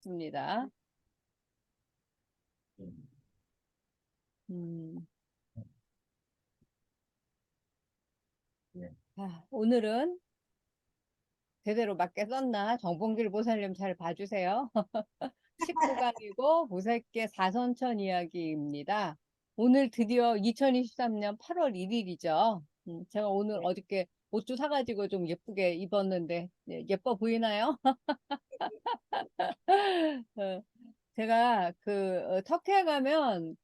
하겠습니다. 음, 오늘은 제대로 맞게 썼나? 정봉길 보살님 잘 봐주세요. 19강이고 무색계 사선천 이야기입니다. 오늘 드디어 2023년 8월 1일이죠. 제가 오늘 어저께 옷도 사가지고 좀 예쁘게 입었는데 예뻐 보이나요? 어, 제가 터키에 가면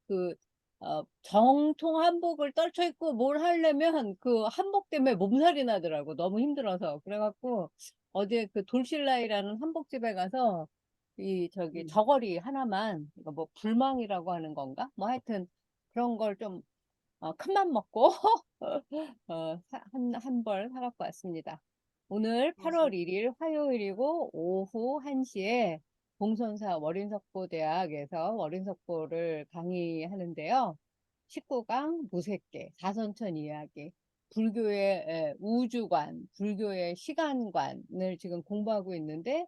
정통 한복을 떨쳐 입고 뭘 하려면 그 한복 때문에 몸살이 나더라고. 너무 힘들어서. 그래갖고 어제 그 돌실라이라는 한복집에 가서 저고리 하나만, 이거 뭐 불망이라고 하는 건가? 뭐 하여튼 그런 걸 좀 큰맘 먹고 한 벌 사갖고 왔습니다. 오늘 8월 1일 화요일이고 오후 1시에 봉선사 월인석보대학에서 월인석보를 강의하는데요. 19강 무색계, 사선천 이야기, 불교의 우주관, 불교의 시간관을 지금 공부하고 있는데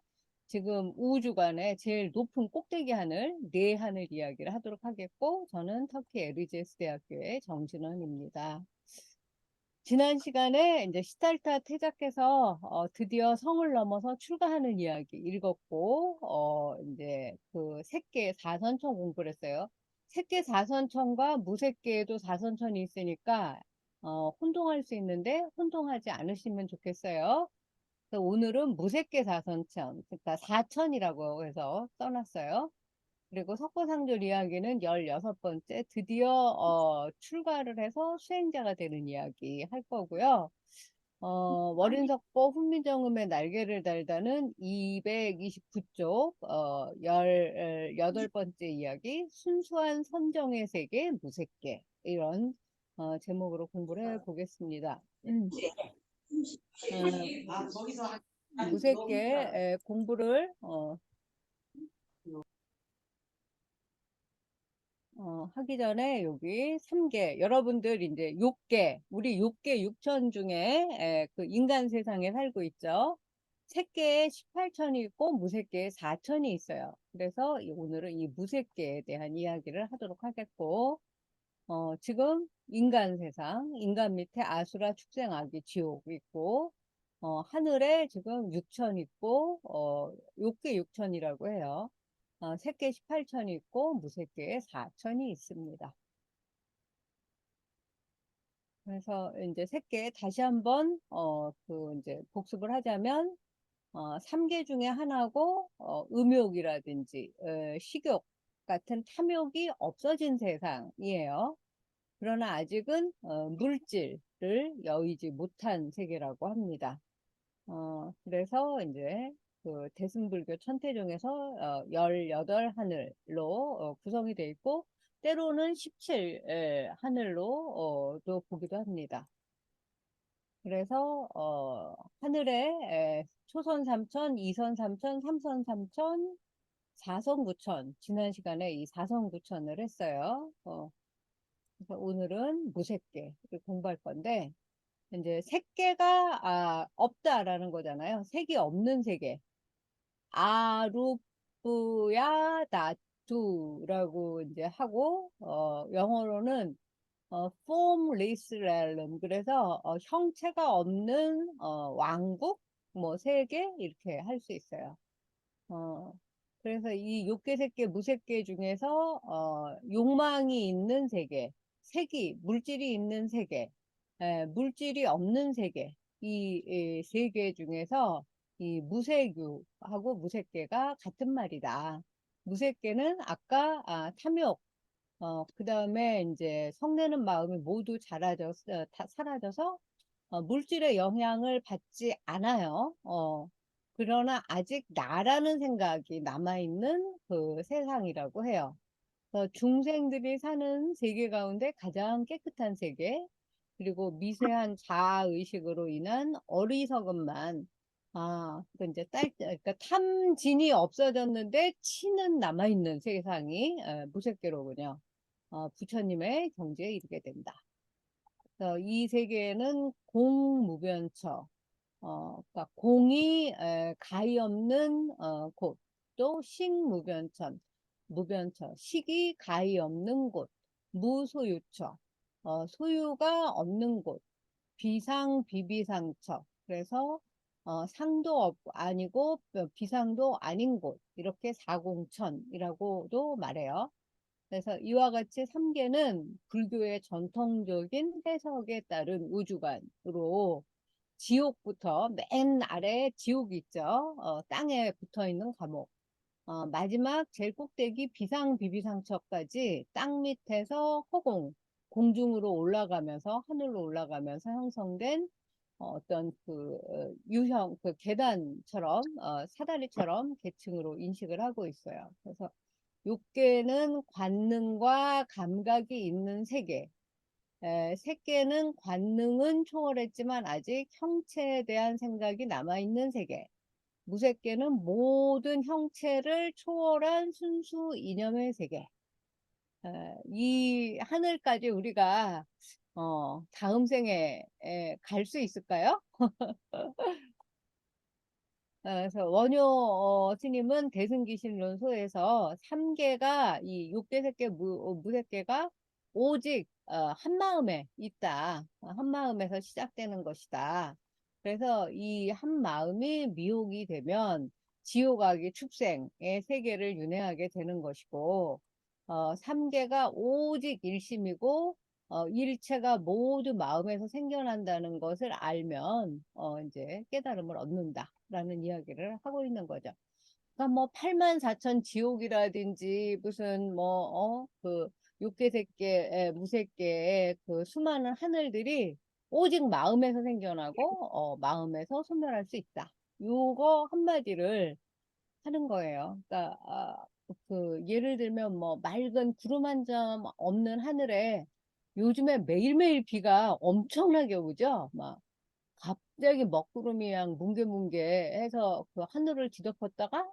지금 우주관의 제일 높은 꼭대기 하늘, 네 하늘 이야기를 하도록 하겠고 저는 터키 에르제스 대학교의 정진원입니다. 지난 시간에 이제 시달타 태자께서 드디어 성을 넘어서 출가하는 이야기 읽었고 이제 그 색계 사선천 공부를 했어요. 색계 사선천과 무색계에도 사선천이 있으니까 혼동할 수 있는데 혼동하지 않으시면 좋겠어요. 그래서 오늘은 무색계 사선천, 그러니까 사천이라고 해서 써놨어요. 그리고 석고상졸 이야기는 16번째 드디어 출가를 해서 수행자가 되는 이야기 할 거고요. 월인석보 훈민정음의 날개를 달다는 229쪽 18번째 이야기 순수한 선정의 세계 무색계 이런 제목으로 공부를 해보겠습니다. 무색계 공부를 하기 전에 여기 3개, 여러분들 이제 6개, 우리 6개 6천 중에 그 인간 세상에 살고 있죠. 색계에 18천이 있고 무색계에 4천이 있어요. 그래서 오늘은 이 무색계에 대한 이야기를 하도록 하겠고, 지금 인간 세상, 인간 밑에 아수라 축생아기 지옥 있고, 하늘에 지금 6천 있고, 6개 6천이라고 해요. 색계 18천이 있고 무색계에 4천이 있습니다. 그래서 이제 색계 다시 한번 이제 복습을 하자면 3개 중에 하나고 음욕이라든지 식욕 같은 탐욕이 없어진 세상이에요. 그러나 아직은 물질을 여의지 못한 세계라고 합니다. 그래서 이제 그 대승불교 천태종에서 18하늘로 구성이 되어 있고 때로는 17 하늘로도 보기도 합니다. 그래서 하늘에 초선 3천, 2선 3천, 3선 3천, 4선 9천 지난 시간에 이 4선 9천을 했어요. 그래서 오늘은 무색계를 공부할 건데 이제 색계가 없다라는 거잖아요. 색이 없는 세계. 아루프야 나투라고 이제 하고 영어로는 formless realm 그래서 형체가 없는 왕국 뭐 세계 이렇게 할 수 있어요. 어, 그래서 이 욕계색계 무색계 중에서 욕망이 있는 세계, 색이 물질이 있는 세계, 물질이 없는 세계 이 세 개 중에서 이 무색유하고 무색계가 같은 말이다. 무색계는 아까 탐욕, 그 다음에 이제 성내는 마음이 모두 사라져서 물질의 영향을 받지 않아요. 그러나 아직 나라는 생각이 남아있는 그 세상이라고 해요. 그래서 중생들이 사는 세계 가운데 가장 깨끗한 세계, 그리고 미세한 자아의식으로 인한 어리석음만, 이제 그러니까 탐진이 없어졌는데 치는 남아있는 세상이 무색계로군요. 부처님의 경지에 이르게 된다. 그래서 이 세계는 공무변처, 그러니까 공이 가히 없는 곳. 또 식무변천, 무변처, 식이 가히 없는 곳, 무소유처, 소유가 없는 곳, 비상 비비상처. 그래서 상도 아니고 비상도 아닌 곳, 이렇게 사공천이라고도 말해요. 그래서 이와 같이 3개는 불교의 전통적인 해석에 따른 우주관으로 지옥부터 맨 아래 지옥이 있죠. 땅에 붙어 있는 감옥. 마지막 제일 꼭대기 비상비비상처까지 땅 밑에서 허공, 공중으로 올라가면서 하늘로 올라가면서 형성된 어떤 그 유형, 그 계단처럼 사다리처럼 계층으로 인식을 하고 있어요. 그래서 육계는 관능과 감각이 있는 세계, 색계는 관능은 초월했지만 아직 형체에 대한 생각이 남아있는 세계, 무색계는 모든 형체를 초월한 순수 이념의 세계. 이 하늘까지 우리가 다음 생에 갈 수 있을까요? 그래서 원효 스님은 대승기신론소에서 3개가 이 육계색계 무색계가 오직 한 마음에 있다. 한 마음에서 시작되는 것이다. 그래서 이 한 마음이 미혹이 되면 지옥악의 축생의 세계를 윤회하게 되는 것이고 3개가 오직 일심이고 일체가 모두 마음에서 생겨난다는 것을 알면 이제 깨달음을 얻는다라는 이야기를 하고 있는 거죠. 그러니까 뭐 84,000 지옥이라든지 무슨 그 육계색계, 무색계의 그 수많은 하늘들이 오직 마음에서 생겨나고 마음에서 소멸할 수 있다. 요거 한마디를 하는 거예요. 그러니까 그 예를 들면 뭐 맑은 구름 한 점 없는 하늘에 요즘에 매일매일 비가 엄청나게 오죠. 막 갑자기 먹구름이 그냥 뭉게뭉게 해서 그 하늘을 뒤덮었다가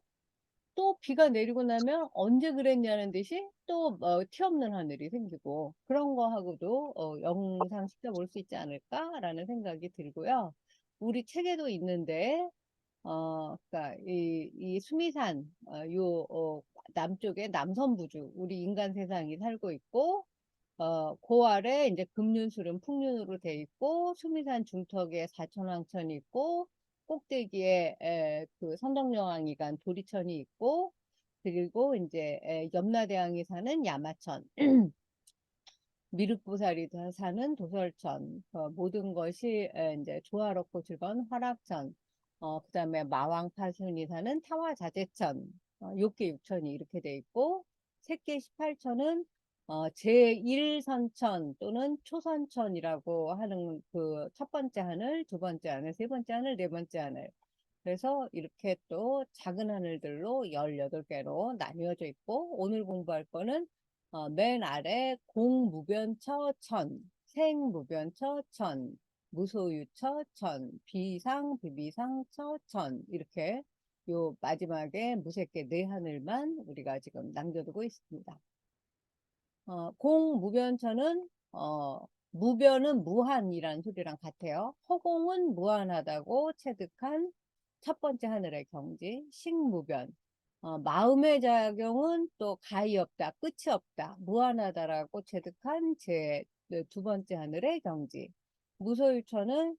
또 비가 내리고 나면 언제 그랬냐는 듯이 또 티 없는 하늘이 생기고 그런 거하고도 영상시켜 볼 수 있지 않을까라는 생각이 들고요. 우리 책에도 있는데 그러니까 이 수미산, 남쪽에 남선부주, 우리 인간 세상이 살고 있고, 그 아래 이제 금륜술은 풍륜으로 돼 있고, 수미산 중턱에 사천왕천이 있고, 꼭대기에 그 선덕여왕이 간 도리천이 있고, 그리고 이제 염라대왕이 사는 야마천, 미륵보살이 사는 도설천, 모든 것이 이제 조화롭고 즐거운 화락천, 그다음에 마왕파순이 사는 타화자재천, 욕계 6천이 이렇게 돼 있고, 색계 18천은 제1선천 또는 초선천이라고 하는 그 첫 번째 하늘, 두 번째 하늘, 세 번째 하늘, 네 번째 하늘. 그래서 이렇게 또 작은 하늘들로 18개로 나뉘어져 있고, 오늘 공부할 거는 맨 아래 공무변처천, 생무변처천, 무소유처천, 비상비비상처천 이렇게 요 마지막에 무색계 네 하늘만 우리가 지금 남겨두고 있습니다. 공무변처는 무변은 무한이라는 소리랑 같아요. 허공은 무한하다고 체득한 첫 번째 하늘의 경지, 식무변. 마음의 작용은 또 가히 없다, 끝이 없다, 무한하다라고 체득한 제 두 번째 하늘의 경지. 무소유처는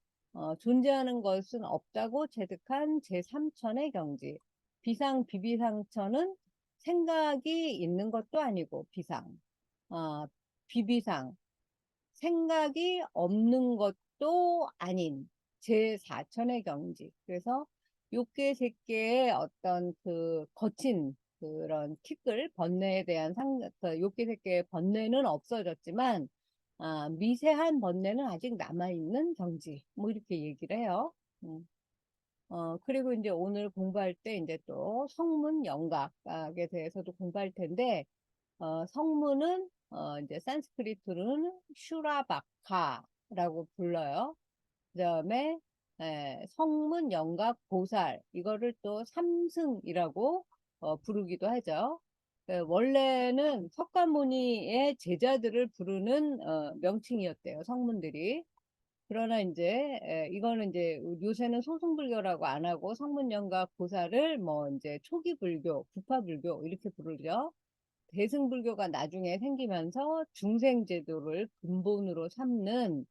존재하는 것은 없다고 체득한 제3천의 경지. 비상비비상처는 생각이 있는 것도 아니고 비상. 어, 비비상. 생각이 없는 것도 아닌 제4천의 경지. 그래서 욕계 색계의 어떤 그 거친 그런 티끌, 번뇌에 대한 그 욕계 색계의 번뇌는 없어졌지만, 미세한 번뇌는 아직 남아있는 경지. 뭐 이렇게 얘기를 해요. 그리고 이제 오늘 공부할 때 이제 또 성문 영각에 대해서도 공부할 텐데, 성문은 이제 산스크리트로는 슈라바카라고 불러요. 그다음에 성문 영각 보살 이거를 또 삼승이라고 부르기도 하죠. 원래는 석가모니의 제자들을 부르는 명칭이었대요. 성문들이. 그러나 이제 이거는 이제 요새는 소승불교라고 안 하고 성문연가 고사를 뭐 이제 초기불교, 부파불교 이렇게 부르죠. 대승불교가 나중에 생기면서 중생제도를 근본으로 삼는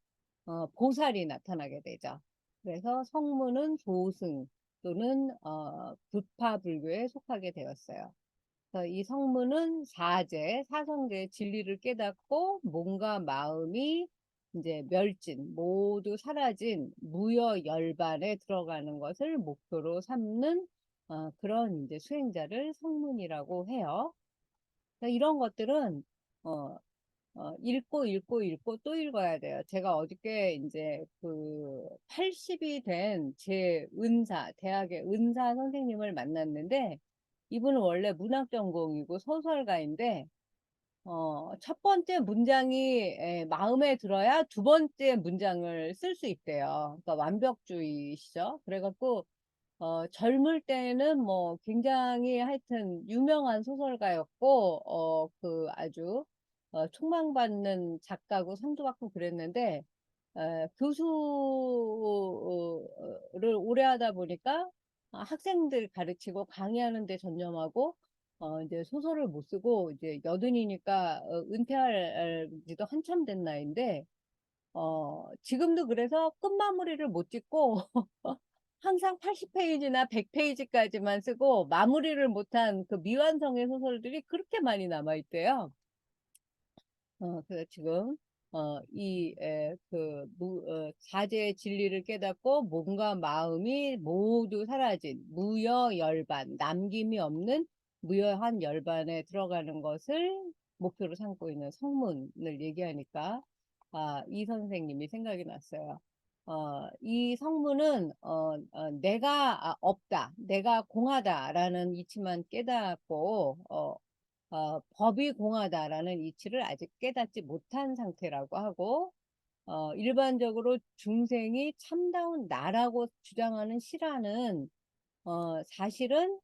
보살이 나타나게 되죠. 그래서 성문은 조승 또는 부파불교에 속하게 되었어요. 그래서 이 성문은 사성제의 진리를 깨닫고 몸과 마음이 이제 멸진, 모두 사라진 무여열반에 들어가는 것을 목표로 삼는 그런 이제 수행자를 성문이라고 해요. 그러니까 이런 것들은 어, 읽고 또 읽어야 돼요. 제가 어저께 이제 그 80이 된 제 대학의 은사 선생님을 만났는데 이분은 원래 문학 전공이고 소설가인데 첫 번째 문장이 마음에 들어야 두 번째 문장을 쓸 수 있대요. 그러니까 완벽주의시죠. 그래갖고 젊을 때는 뭐 굉장히 하여튼 유명한 소설가였고, 그 아주 촉망받는 작가고 상도 받고 그랬는데, 교수를 오래 하다 보니까 학생들 가르치고 강의하는 데 전념하고, 이제 소설을 못 쓰고, 이제 여든이니까 은퇴할 지도 한참 된 나이인데, 지금도 그래서 끝마무리를 못 짓고, 항상 80페이지나 100페이지까지만 쓰고 마무리를 못한 그 미완성의 소설들이 그렇게 많이 남아있대요. 그래서 지금 사제의 진리를 깨닫고 몸과 마음이 모두 사라진 무여열반, 남김이 없는 무여한 열반에 들어가는 것을 목표로 삼고 있는 성문을 얘기하니까 이 선생님이 생각이 났어요. 이 성문은 내가 없다, 내가 공하다라는 이치만 깨닫고 법이 공하다라는 이치를 아직 깨닫지 못한 상태라고 하고 일반적으로 중생이 참다운 나라고 주장하는 실화는 사실은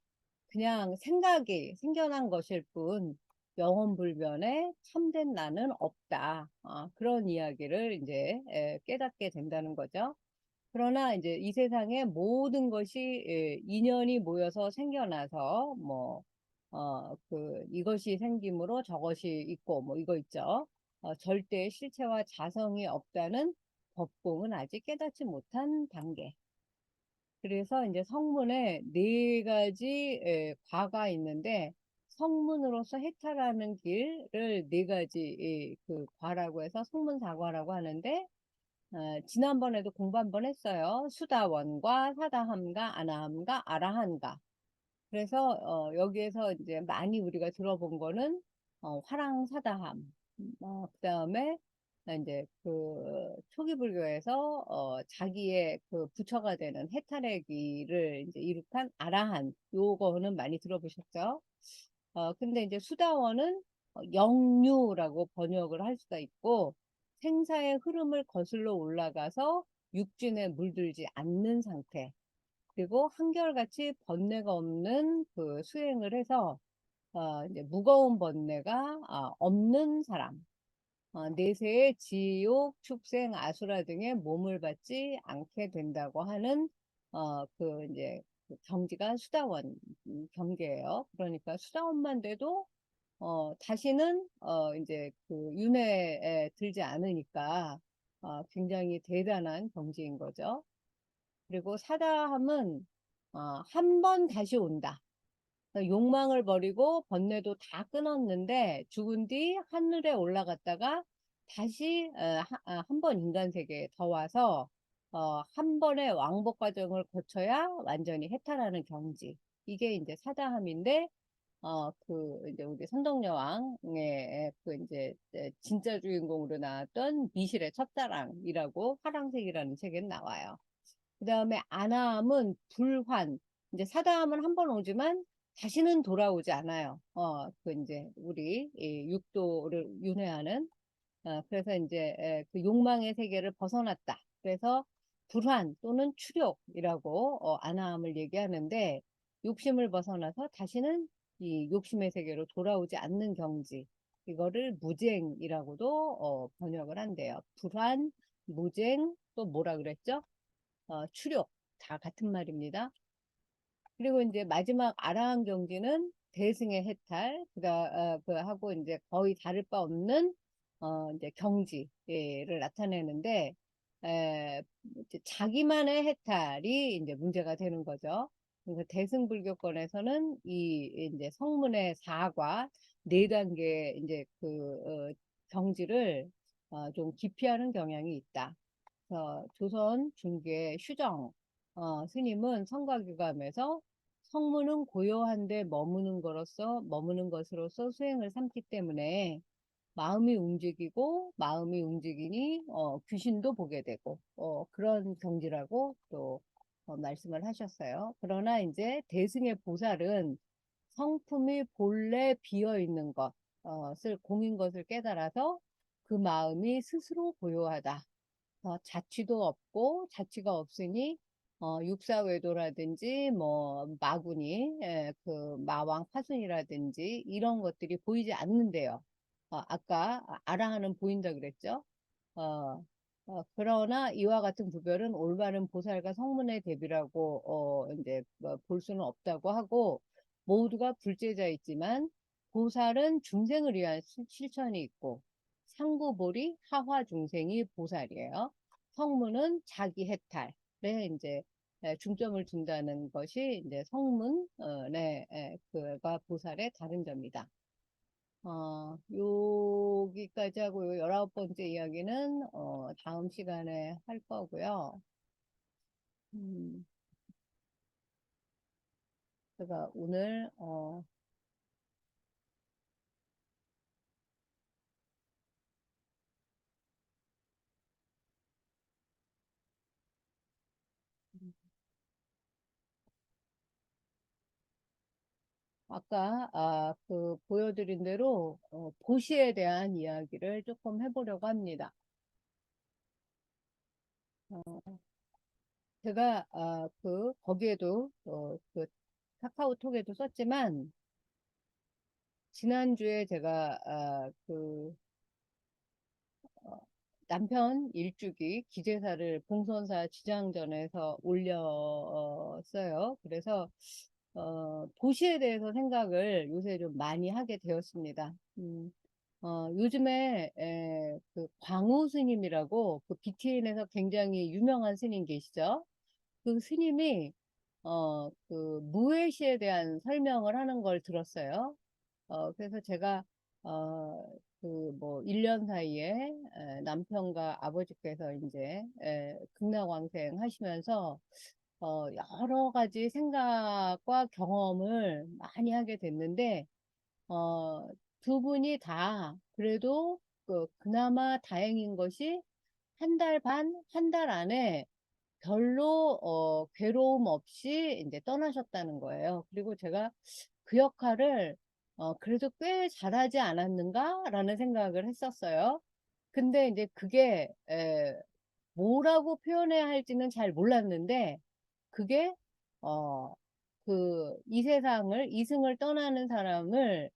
그냥 생각이 생겨난 것일 뿐 영원불변의 참된 나는 없다. 그런 이야기를 이제 깨닫게 된다는 거죠. 그러나 이제 이 세상의 모든 것이 인연이 모여서 생겨나서 이것이 생김으로 저것이 있고 뭐 이거 있죠. 절대의 실체와 자성이 없다는 법공은 아직 깨닫지 못한 단계. 그래서 이제 성문에 네 가지 과가 있는데 성문으로서 해탈하는 길을 네 가지 그 과라고 해서 성문사과라고 하는데 지난번에도 공부 한번 했어요. 수다원과 사다함과 아나함과 아라한가. 그래서 여기에서 이제 많이 우리가 들어본 거는 화랑사다함. 그다음에 이제 그 초기 불교에서 자기의 그 부처가 되는 해탈의 길을 이제 이룩한 아라한 요거는 많이 들어보셨죠? 근데 이제 수다원은 영유라고 번역을 할 수가 있고 생사의 흐름을 거슬러 올라가서 육진에 물들지 않는 상태. 그리고 한결같이 번뇌가 없는 그 수행을 해서 이제 무거운 번뇌가 없는 사람. 내세의 지옥, 축생, 아수라 등의 몸을 받지 않게 된다고 하는 이제 그 경지가 수다원 경계예요. 그러니까 수다원만 돼도 다시는 이제 그 윤회에 들지 않으니까 굉장히 대단한 경지인 거죠. 그리고 사다함은 한 번 다시 온다. 그러니까 욕망을 버리고 번뇌도 다 끊었는데 죽은 뒤 하늘에 올라갔다가 다시 한 번 인간 세계에 더 와서 한 번의 왕복 과정을 거쳐야 완전히 해탈하는 경지. 이게 이제 사다함인데 이제 우리 선덕여왕의 그 이제 진짜 주인공으로 나왔던 미실의 첫사랑이라고 화랑색이라는 책에 나와요. 그 다음에 아나함은 불환. 이제 사다함은 한 번 오지만 다시는 돌아오지 않아요. 이제 우리 이 육도를 윤회하는. 그래서 이제 그 욕망의 세계를 벗어났다. 그래서 불환 또는 추욕이라고 아나함을 얘기하는데 욕심을 벗어나서 다시는 이 욕심의 세계로 돌아오지 않는 경지. 이거를 무쟁이라고도 번역을 한대요. 불환, 무쟁, 또 뭐라 그랬죠? 추력. 다 같은 말입니다. 그리고 이제 마지막 아라한 경지는 대승의 해탈, 그 하고 이제 거의 다를 바 없는, 이제 경지를 나타내는데, 이제 자기만의 해탈이 이제 문제가 되는 거죠. 그래서 대승불교권에서는 이 이제 성문의 사과 네 단계 이제 경지를 좀 기피하는 경향이 있다. 조선 중계 휴정 스님은 성가교감에서 성문은 고요한데 머무는 것으로서 수행을 삼기 때문에 마음이 움직이고 마음이 움직이니 귀신도 보게 되고 그런 경지라고 또 말씀을 하셨어요. 그러나 이제 대승의 보살은 성품이 본래 비어 있는 것을 공인 것을 깨달아서 그 마음이 스스로 고요하다. 자취도 없고 자취가 없으니 육사외도라든지 뭐 마구니 그 마왕 파순이라든지 이런 것들이 보이지 않는데요. 아까 아라하는 보인다 그랬죠. 어, 그러나 이와 같은 구별은 올바른 보살과 성문의 대비라고 이제 볼 수는 없다고 하고 모두가 불제자있지만 보살은 중생을 위한 실천이 있고 상구보리 하화 중생이 보살이에요. 성문은 자기 해탈에 이제 중점을 둔다는 것이 이제 성문 네, 그가 보살의 다른 점이다. 여기까지 하고 요 19번째 이야기는 다음 시간에 할 거고요. 음, 제가 오늘 아까 그 보여드린 대로 도시에 대한 이야기를 조금 해보려고 합니다. 어, 제가 거기에도 그 카카오톡에도 썼지만 지난주에 제가 어, 남편 일주기 기재사를 봉선사 지장전에서 올렸어요. 그래서 도시에 대해서 생각을 요새 좀 많이 하게 되었습니다. 요즘에 그 광우 스님이라고 그 BTN에서 굉장히 유명한 스님 계시죠? 그 스님이 그 무외시에 대한 설명을 하는 걸 들었어요. 그래서 제가 어, 그 뭐 1년 사이에 남편과 아버지께서 이제 극락왕생 하시면서 여러 가지 생각과 경험을 많이 하게 됐는데 어, 두 분이 다 그래도 그나마 다행인 것이 한 달 반, 한 달 안에 별로 괴로움 없이 이제 떠나셨다는 거예요. 그리고 제가 그 역할을 그래도 꽤 잘하지 않았는가라는 생각을 했었어요. 근데 이제 그게 뭐라고 표현해야 할지는 잘 몰랐는데 그게 어, 이 세상을 이승을 떠나는 사람을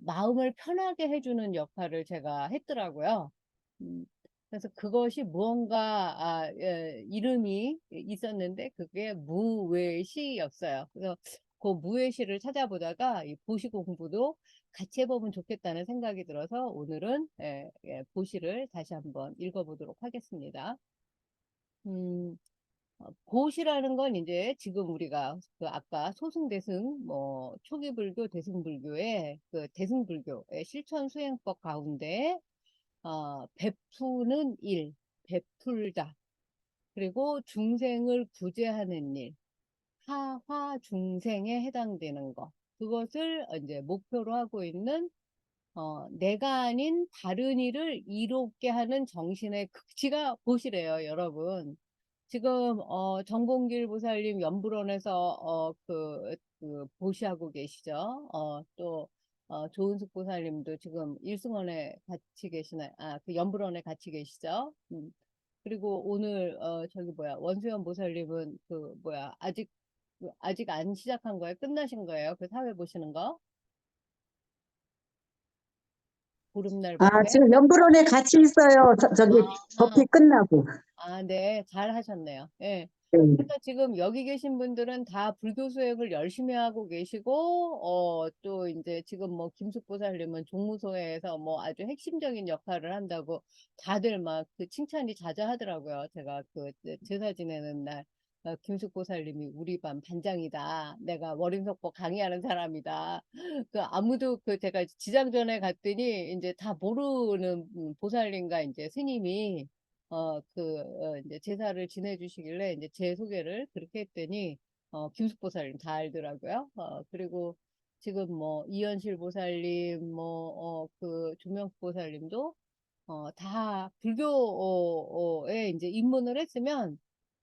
마음을 편하게 해주는 역할을 제가 했더라고요. 음, 그래서 그것이 무언가, 이름이 있었는데, 그게 무외시였어요. 그래서 그 무외시를 찾아보다가 이 보시 공부도 같이 해보면 좋겠다는 생각이 들어서 오늘은 보시를 다시 한번 읽어보도록 하겠습니다. 음, 보시라는 건 이제 지금 우리가 그 아까 소승대승 뭐 초기불교 대승불교의 그 대승불교의 실천 수행법 가운데 베푸는 일, 베풀다. 그리고 중생을 구제하는 일, 하화 중생에 해당되는 것. 그것을 이제 목표로 하고 있는 내가 아닌 다른 일을 이롭게 하는 정신의 극치가 보시래요, 여러분. 지금 정봉길 보살님 연불원에서 보시하고 계시죠. 또 조은숙 보살님도 지금 일승원에 같이 계시나, 그 연불원에 같이 계시죠. 그리고 오늘 저기 뭐야 원수연 보살님은 그 뭐야 아직 안 시작한 거예요? 끝나신 거예요? 그 사회 보시는 거? 보름날부터 지금 연불원에 같이 있어요. 저기 아, 법회 끝나고. 네, 잘 하셨네요. 예. 네. 그래서 지금 여기 계신 분들은 다 불교 수행을 열심히 하고 계시고, 또 이제 지금 뭐 김숙보살님은 종무소에서 뭐 아주 핵심적인 역할을 한다고 다들 막 그 칭찬이 자자하더라고요. 제가 그 제사 지내는 날. 김숙보살님이 우리 반 반장이다. 내가 월임석법 강의하는 사람이다. 그 아무도 그 제가 지장전에 갔더니 이제 다 모르는 보살님과 이제 스님이 이제 제사를 지내주시길래 이제 제 소개를 그렇게 했더니, 김숙보살님 다 알더라고요. 그리고 지금 뭐, 이현실 보살님, 조명숙 보살님도, 다 불교에 이제 입문을 했으면,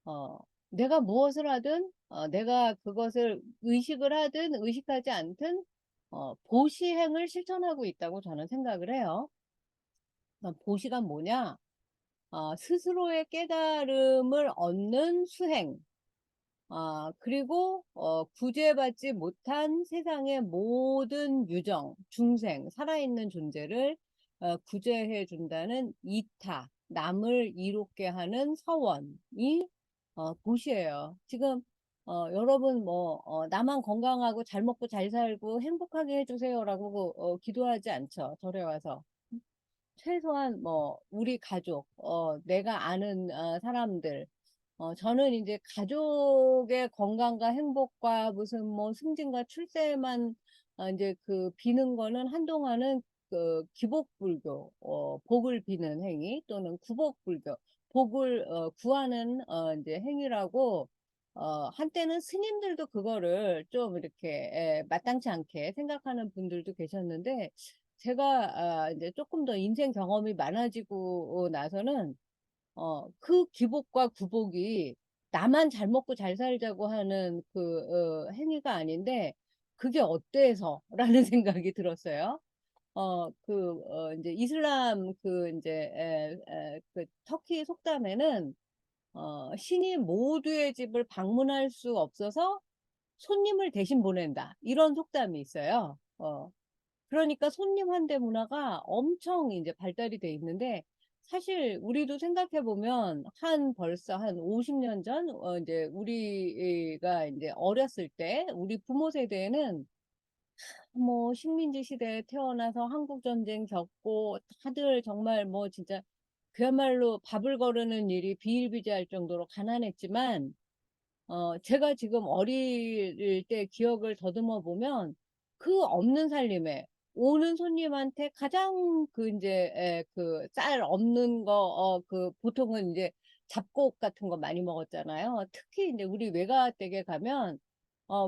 어, 내가 무엇을 하든, 내가 그것을 의식을 하든 의식하지 않든, 보시행을 실천하고 있다고 저는 생각을 해요. 보시가 뭐냐? 스스로의 깨달음을 얻는 수행, 그리고 구제받지 못한 세상의 모든 유정, 중생, 살아있는 존재를 구제해 준다는 이타, 남을 이롭게 하는 서원이 보시예요. 지금 여러분 나만 건강하고 잘 먹고 잘 살고 행복하게 해주세요라고 기도하지 않죠. 절에 와서. 최소한 뭐 우리 가족, 내가 아는 사람들, 저는 이제 가족의 건강과 행복과 무슨 뭐 승진과 출세만 이제 그 비는 거는 한동안은 그 기복불교, 복을 비는 행위 또는 구복불교, 복을 구하는 이제 행위라고 한때는 스님들도 그거를 좀 이렇게 마땅치 않게 생각하는 분들도 계셨는데 제가 이제 조금 더 인생 경험이 많아지고 나서는 그 기복과 구복이 나만 잘 먹고 잘 살자고 하는 그 행위가 아닌데 그게 어때서? 라는 생각이 들었어요. 이제 이슬람 그 터키 속담에는 신이 모두의 집을 방문할 수 없어서 손님을 대신 보낸다. 이런 속담이 있어요. 그러니까 손님 환대 문화가 엄청 이제 발달이 돼 있는데 사실 우리도 생각해 보면 벌써 한 50년 전 이제 우리가 이제 어렸을 때 우리 부모 세대에는 뭐 식민지 시대에 태어나서 한국 전쟁 겪고 다들 정말 뭐 진짜 그야말로 밥을 거르는 일이 비일비재할 정도로 가난했지만 제가 지금 어릴 때 기억을 더듬어 보면 그 없는 살림에 오는 손님한테 가장 그 이제 그 쌀 없는 거 그 보통은 이제 잡곡 같은 거 많이 먹었잖아요. 특히 이제 우리 외가댁에 가면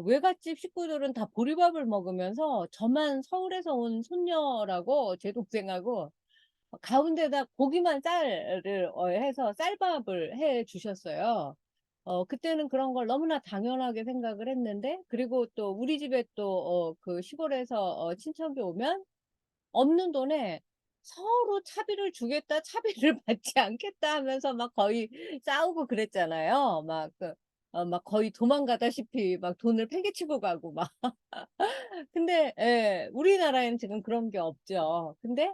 외갓집 식구들은 다 보리밥을 먹으면서 저만 서울에서 온 손녀라고 제 동생하고 가운데다 고기만 쌀을 해서 쌀밥을 해 주셨어요. 그때는 그런 걸 너무나 당연하게 생각을 했는데, 그리고 또 우리 집에 또 그 시골에서 친척이 오면 없는 돈에 서로 차비를 주겠다, 차비를 받지 않겠다 하면서 막 거의 싸우고 그랬잖아요. 막 거의 도망가다시피 막 돈을 팽개치고 가고 막. 근데 우리나라에는 지금 그런 게 없죠. 근데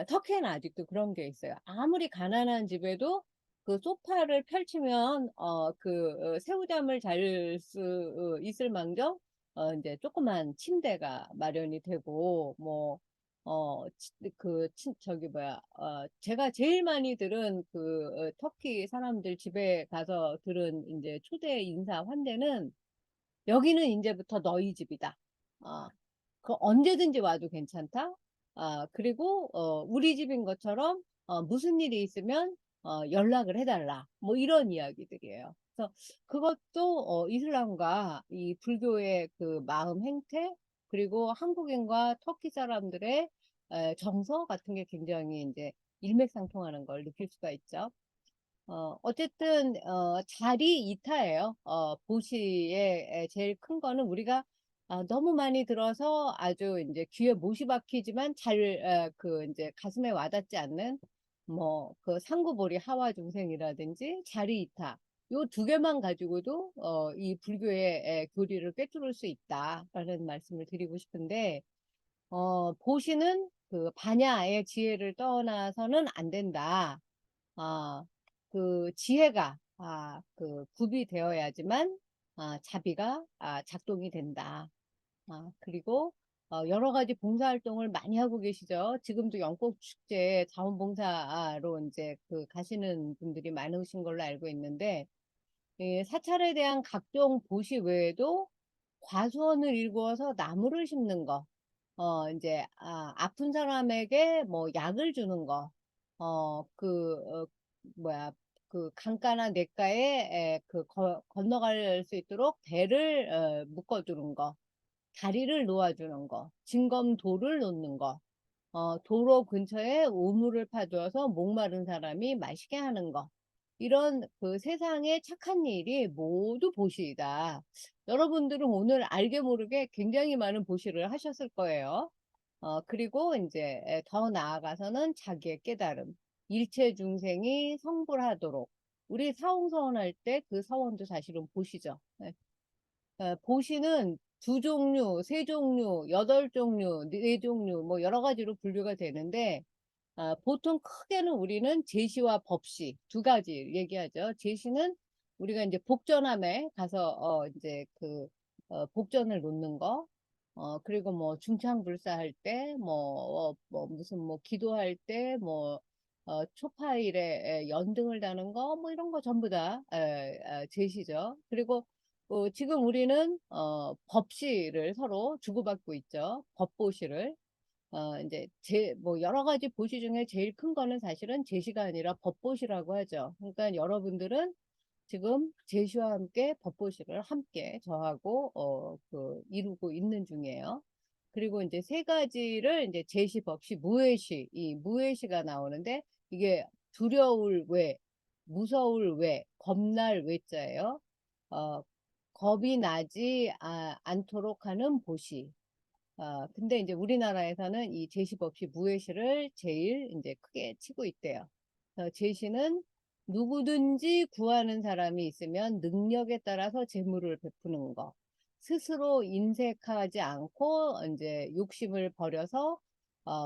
터키에는 아직도 그런 게 있어요. 아무리 가난한 집에도 그 소파를 펼치면 새우잠을 잘 수 있을 망정 이제 조그만 침대가 마련이 되고 저기 뭐야 제가 제일 많이 들은 터키 사람들 집에 가서 들은 이제 초대 인사 환대는 여기는 이제부터 너희 집이다. 어, 언제든지 와도 괜찮다. 그리고 우리 집인 것처럼 무슨 일이 있으면 연락을 해달라. 뭐 이런 이야기들이에요. 그래서 그것도 이슬람과 이 불교의 그 마음 행태 그리고 한국인과 터키 사람들의 정서 같은 게 굉장히 이제 일맥상통하는 걸 느낄 수가 있죠. 어쨌든, 자리 이타예요. 보시의 제일 큰 거는 우리가 너무 많이 들어서 아주 이제 귀에 못이 박히지만 이제 가슴에 와닿지 않는 그 상구보리 하와 중생이라든지 자리 이타. 요 두 개만 가지고도 이 불교의 교리를 꿰뚫을 수 있다라는 말씀을 드리고 싶은데 보시는 그 반야의 지혜를 떠나서는 안 된다. 아, 그 지혜가 그 구비되어야지만 자비가 작동이 된다. 그리고 여러 가지 봉사활동을 많이 하고 계시죠. 지금도 연꽃축제 자원봉사로 이제 그 가시는 분들이 많으신 걸로 알고 있는데, 이 사찰에 대한 각종 보시 외에도 과수원을 일구어서 나무를 심는 거, 이제 아픈 사람에게 뭐 약을 주는 거, 뭐야, 그 강가나 냇가에 건너갈 수 있도록 배를 묶어주는 거, 다리를 놓아주는 거, 징검도를 놓는 거, 도로 근처에 우물을 파주어서 목마른 사람이 마시게 하는 거. 이런 그 세상의 착한 일이 모두 보시이다. 여러분들은 오늘 알게 모르게 굉장히 많은 보시를 하셨을 거예요. 그리고 이제 더 나아가서는 자기의 깨달음. 일체 중생이 성불하도록. 우리 사홍서원 할 때 그 서원도 사실은 보시죠. 네. 보시는 두 종류, 세 종류, 여덟 종류, 네 종류, 뭐 여러 가지로 분류가 되는데, 보통 크게는 우리는 제시와 법시 두 가지 얘기하죠. 제시는 우리가 이제 복전함에 가서 이제 복전을 놓는 거, 그리고 뭐 중창불사할 때, 뭐 무슨 뭐 기도할 때, 뭐 초파일에 연등을 다는 거, 뭐 이런 거 전부 다 제시죠. 그리고 지금 우리는 법시를 서로 주고받고 있죠. 법보시를. 이제 뭐 여러 가지 보시 중에 제일 큰 거는 사실은 제시가 아니라 법보시라고 하죠. 그러니까 여러분들은 지금 제시와 함께 법보시를 함께 저하고 이루고 있는 중이에요. 그리고 이제 세 가지를 이제 제시, 법시, 무해시, 이 무해시가 나오는데 이게 두려울 왜, 무서울 왜, 겁날 왜자예요. 어, 겁이 나지 않도록 하는 보시. 근데 이제 우리나라에서는 이 제시 법시 무해시를 제일 이제 크게 치고 있대요. 제시는 누구든지 구하는 사람이 있으면 능력에 따라서 재물을 베푸는 거. 스스로 인색하지 않고 이제 욕심을 버려서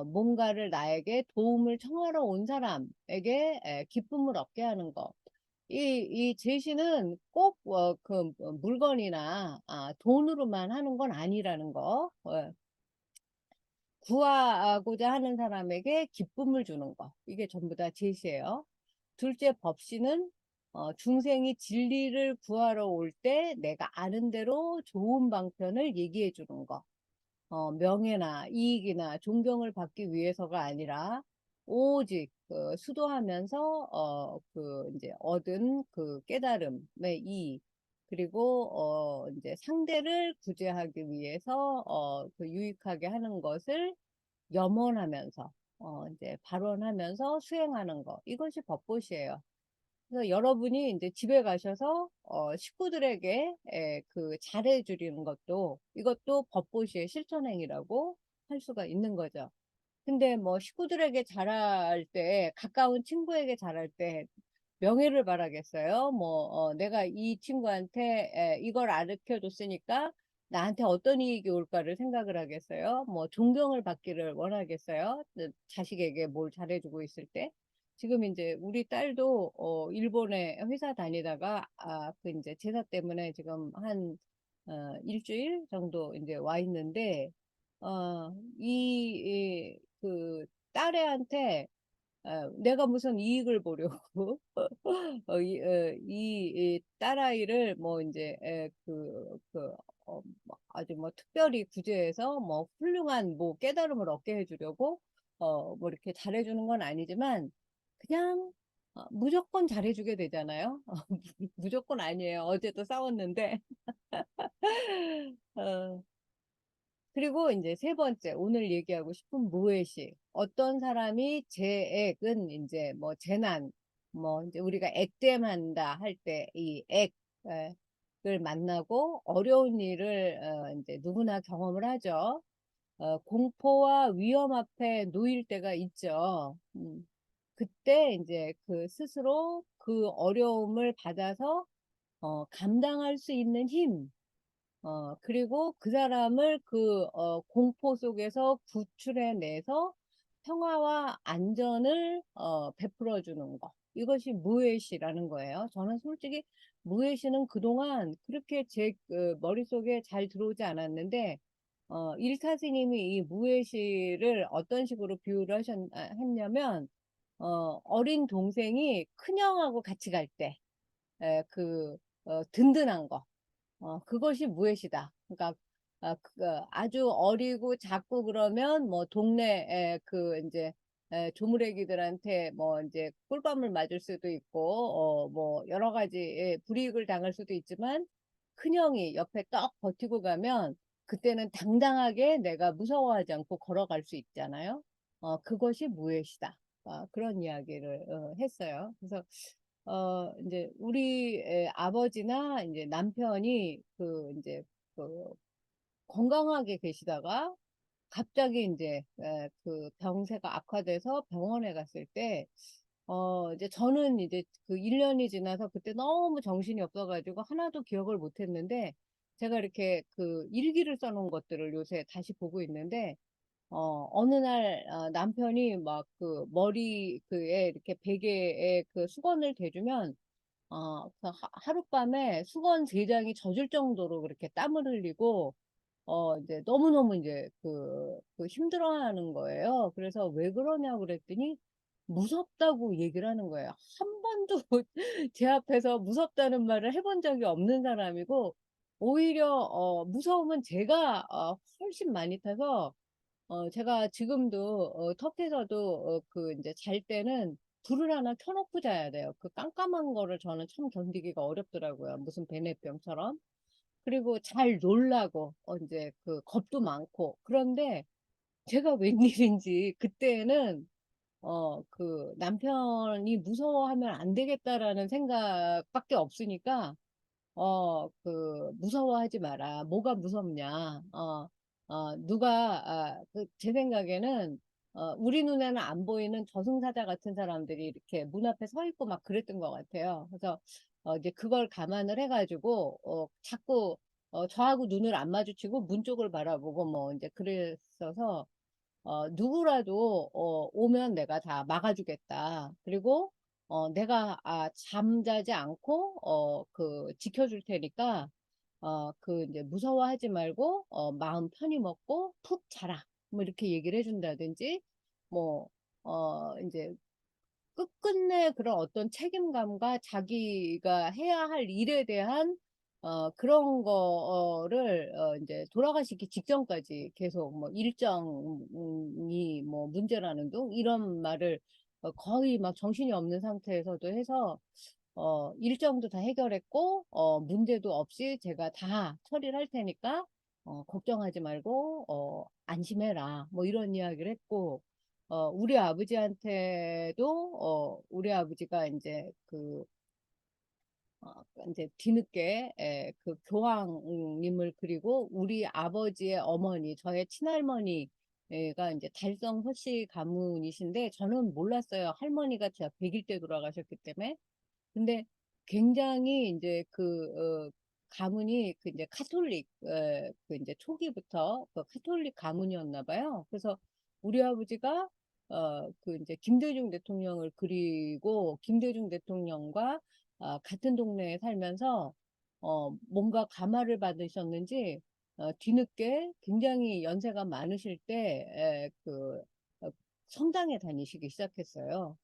뭔가를 나에게 도움을 청하러 온 사람에게 기쁨을 얻게 하는 거. 이 제시는 꼭 물건이나 돈으로만 하는 건 아니라는 거. 구하고자 하는 사람에게 기쁨을 주는 거. 이게 전부 다 제시예요. 둘째 법시는 중생이 진리를 구하러 올 때 내가 아는 대로 좋은 방편을 얘기해 주는 거. 명예나 이익이나 존경을 받기 위해서가 아니라 오직 수도하면서 이제 얻은 그 깨달음의 이익 그리고 이제 상대를 구제하기 위해서 유익하게 하는 것을 염원하면서 이제 발언하면서 수행하는 거 이것이 법보시예요. 그래서 여러분이 이제 집에 가셔서 식구들에게 잘해 주리는 것도 이것도 법보시의 실천행위라고 할 수가 있는 거죠. 근데 뭐 식구들에게 잘할 때 가까운 친구에게 잘할 때 명예를 바라겠어요. 뭐 내가 이 친구한테 이걸 가르쳐 줬으니까 나한테 어떤 이익이 올까를 생각을 하겠어요. 뭐 존경을 받기를 원하겠어요. 자식에게 뭘 잘해주고 있을 때. 지금 이제 우리 딸도 일본에 회사 다니다가 그 이제 제사 때문에 지금 한 일주일 정도 이제 와 있는데 그 딸애한테 내가 무슨 이익을 보려고 이 딸아이를 뭐 이제 뭐 아주 뭐 특별히 구제해서 뭐 훌륭한 뭐 깨달음을 얻게 해주려고 뭐 이렇게 잘해주는 건 아니지만 그냥 무조건 잘해주게 되잖아요. 무조건 아니에요. 어제도 싸웠는데 어, 그리고 이제 세 번째, 오늘 얘기하고 싶은 무해식. 어떤 사람이 재액은 이제 뭐 재난, 뭐 이제 우리가 액땜한다 할 때 이 액을 만나고 어려운 일을 이제 누구나 경험을 하죠. 공포와 위험 앞에 놓일 때가 있죠. 그때 이제 그 스스로 그 어려움을 받아서 감당할 수 있는 힘, 그리고 그 사람을 공포 속에서 구출해내서 평화와 안전을 베풀어 주는 거. 이것이 무해시라는 거예요. 저는 솔직히 무해시는 그동안 그렇게 제 머릿속에 잘 들어오지 않았는데 일타 스님이 이 무해시를 어떤 식으로 비유를 했냐면 어린 동생이 큰형하고 같이 갈 때, 든든한 거. 그것이 무엇이다. 그러니까 아주 어리고 작고 그러면 뭐 동네 이제 조무래기들한테 뭐 이제 꿀밤을 맞을 수도 있고 뭐 여러 가지 불이익을 당할 수도 있지만 큰형이 옆에 떡 버티고 가면 그때는 당당하게 내가 무서워하지 않고 걸어갈 수 있잖아요. 그것이 무엇이다. 그런 이야기를 했어요. 그래서 이제 우리 아버지나 이제 남편이 이제 그 건강하게 계시다가 갑자기 이제 병세가 악화돼서 병원에 갔을 때 이제 저는 이제 그 1년이 지나서 그때 너무 정신이 없어가지고 하나도 기억을 못 했는데 제가 이렇게 그 일기를 써놓은 것들을 요새 다시 보고 있는데 어느 날 남편이 막 그 머리 그에 이렇게 베개에 그 수건을 대주면 하룻밤에 수건 3장이 젖을 정도로 그렇게 땀을 흘리고, 이제 너무너무 이제 그 힘들어하는 거예요. 그래서 왜 그러냐고 그랬더니 무섭다고 얘기를 하는 거예요. 한 번도 제 앞에서 무섭다는 말을 해본 적이 없는 사람이고, 오히려, 무서움은 제가 훨씬 많이 타서 제가 지금도 턱에서도 이제 잘 때는 불을 하나 켜놓고 자야 돼요. 그 깜깜한 거를 저는 참 견디기가 어렵더라고요. 무슨 베네병처럼. 그리고 잘 놀라고 이제 그 겁도 많고. 그런데 제가 웬일인지 그때는 남편이 무서워하면 안 되겠다라는 생각밖에 없으니까 무서워하지 마라. 뭐가 무섭냐. 제 생각에는, 우리 눈에는 안 보이는 저승사자 같은 사람들이 이렇게 문 앞에 서 있고 막 그랬던 것 같아요. 그래서, 이제 그걸 감안을 해가지고, 자꾸, 저하고 눈을 안 마주치고 문 쪽을 바라보고 뭐 이제 그랬어서, 누구라도 오면 내가 다 막아주겠다. 그리고 내가 잠자지 않고 지켜줄 테니까 이제 무서워하지 말고 마음 편히 먹고 푹 자라. 뭐 이렇게 얘기를 해준다든지 뭐 이제 끝끝내 그런 어떤 책임감과 자기가 해야 할 일에 대한 그런 거를 이제 돌아가시기 직전까지 계속 뭐 일정이 뭐 문제라는 둥 이런 말을 거의 막 정신이 없는 상태에서도 해서 일정도 다 해결했고 문제도 없이 제가 다 처리를 할 테니까 걱정하지 말고 안심해라 뭐 이런 이야기를 했고 우리 아버지한테도 우리 아버지가 이제 이제 뒤늦게 그 교황님을 그리고 우리 아버지의 어머니 저의 친할머니가 이제 달성 허씨 가문이신데 저는 몰랐어요. 할머니가 제가 100일 때 돌아가셨기 때문에. 근데 굉장히 이제 가문이 그 이제 카톨릭 그 이제 초기부터 그 카톨릭 가문이었나 봐요. 그래서 우리 아버지가 그 이제 김대중 대통령을 그리고 김대중 대통령과 같은 동네에 살면서 뭔가 감화를 받으셨는지 뒤늦게 굉장히 연세가 많으실 때 성당에 다니시기 시작했어요.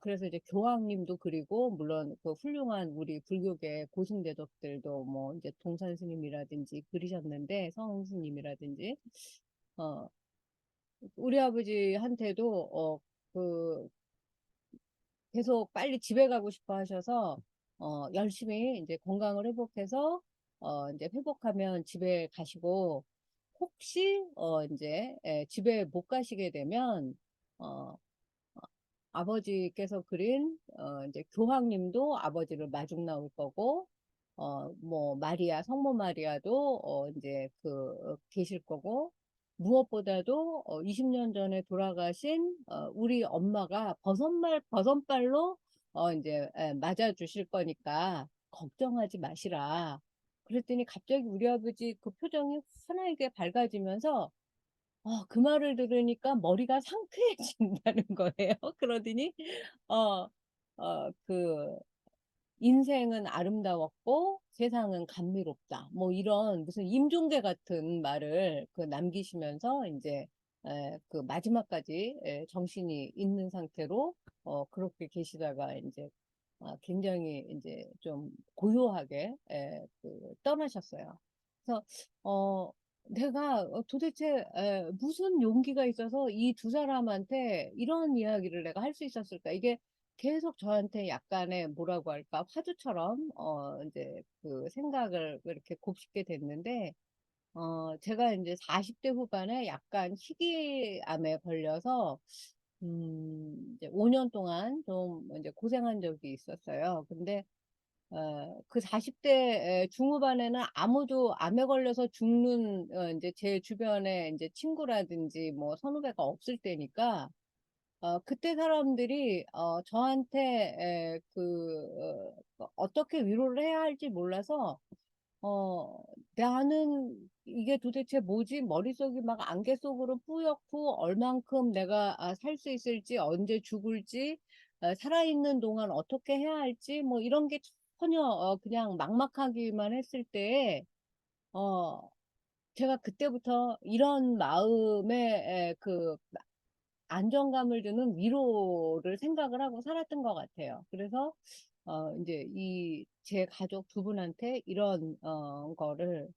그래서 이제 교황님도 그리고 물론 그 훌륭한 우리 불교계 고승대덕들도 뭐 이제 동산 스님이라든지 그리셨는데 성흥 스님이라든지 어 우리 아버지한테도 그 계속 빨리 집에 가고 싶어 하셔서 열심히 이제 건강을 회복해서 이제 회복하면 집에 가시고 혹시 이제 집에 못 가시게 되면 어 아버지께서 그린 이제 교황님도 아버지를 마중 나올 거고 뭐 마리아 성모 마리아도 이제 계실 거고 무엇보다도 20년 전에 돌아가신 우리 엄마가 버선발로 이제 맞아 주실 거니까 걱정하지 마시라. 그랬더니 갑자기 우리 아버지 그 표정이 환하게 밝아지면서 그 말을 들으니까 머리가 상쾌해진다는 거예요. 그러더니 어, 그 인생은 아름다웠고 세상은 감미롭다. 뭐 이런 무슨 임종재 같은 말을 그 남기시면서 이제 그 마지막까지 정신이 있는 상태로 그렇게 계시다가 이제 굉장히 이제 좀 고요하게 그 떠나셨어요. 그래서 어 내가 도대체 무슨 용기가 있어서 이 두 사람한테 이런 이야기를 내가 할 수 있었을까? 이게 계속 저한테 약간의 뭐라고 할까 화두처럼 이제 그 생각을 이렇게 곱씹게 됐는데 제가 이제 40대 후반에 약간 희귀암에 걸려서 이제 5년 동안 좀 이제 고생한 적이 있었어요. 근데 그 40대 중후반에는 아무도 암에 걸려서 죽는 이제 제 주변에 이제 친구라든지 뭐 선후배가 없을 때니까 그때 사람들이 저한테 어떻게 위로를 해야 할지 몰라서 나는 이게 도대체 뭐지? 머릿속이 막 안개 속으로 뿌옇고 얼만큼 내가 살 수 있을지, 언제 죽을지, 살아있는 동안 어떻게 해야 할지, 뭐 이런 게 전혀 그냥 막막하기만 했을 때에 어, 제가 그때부터 이런 마음에 안정감을 주는 위로를 생각을 하고 살았던 것 같아요. 그래서 이제 이 제 가족 두 분한테 이런 거를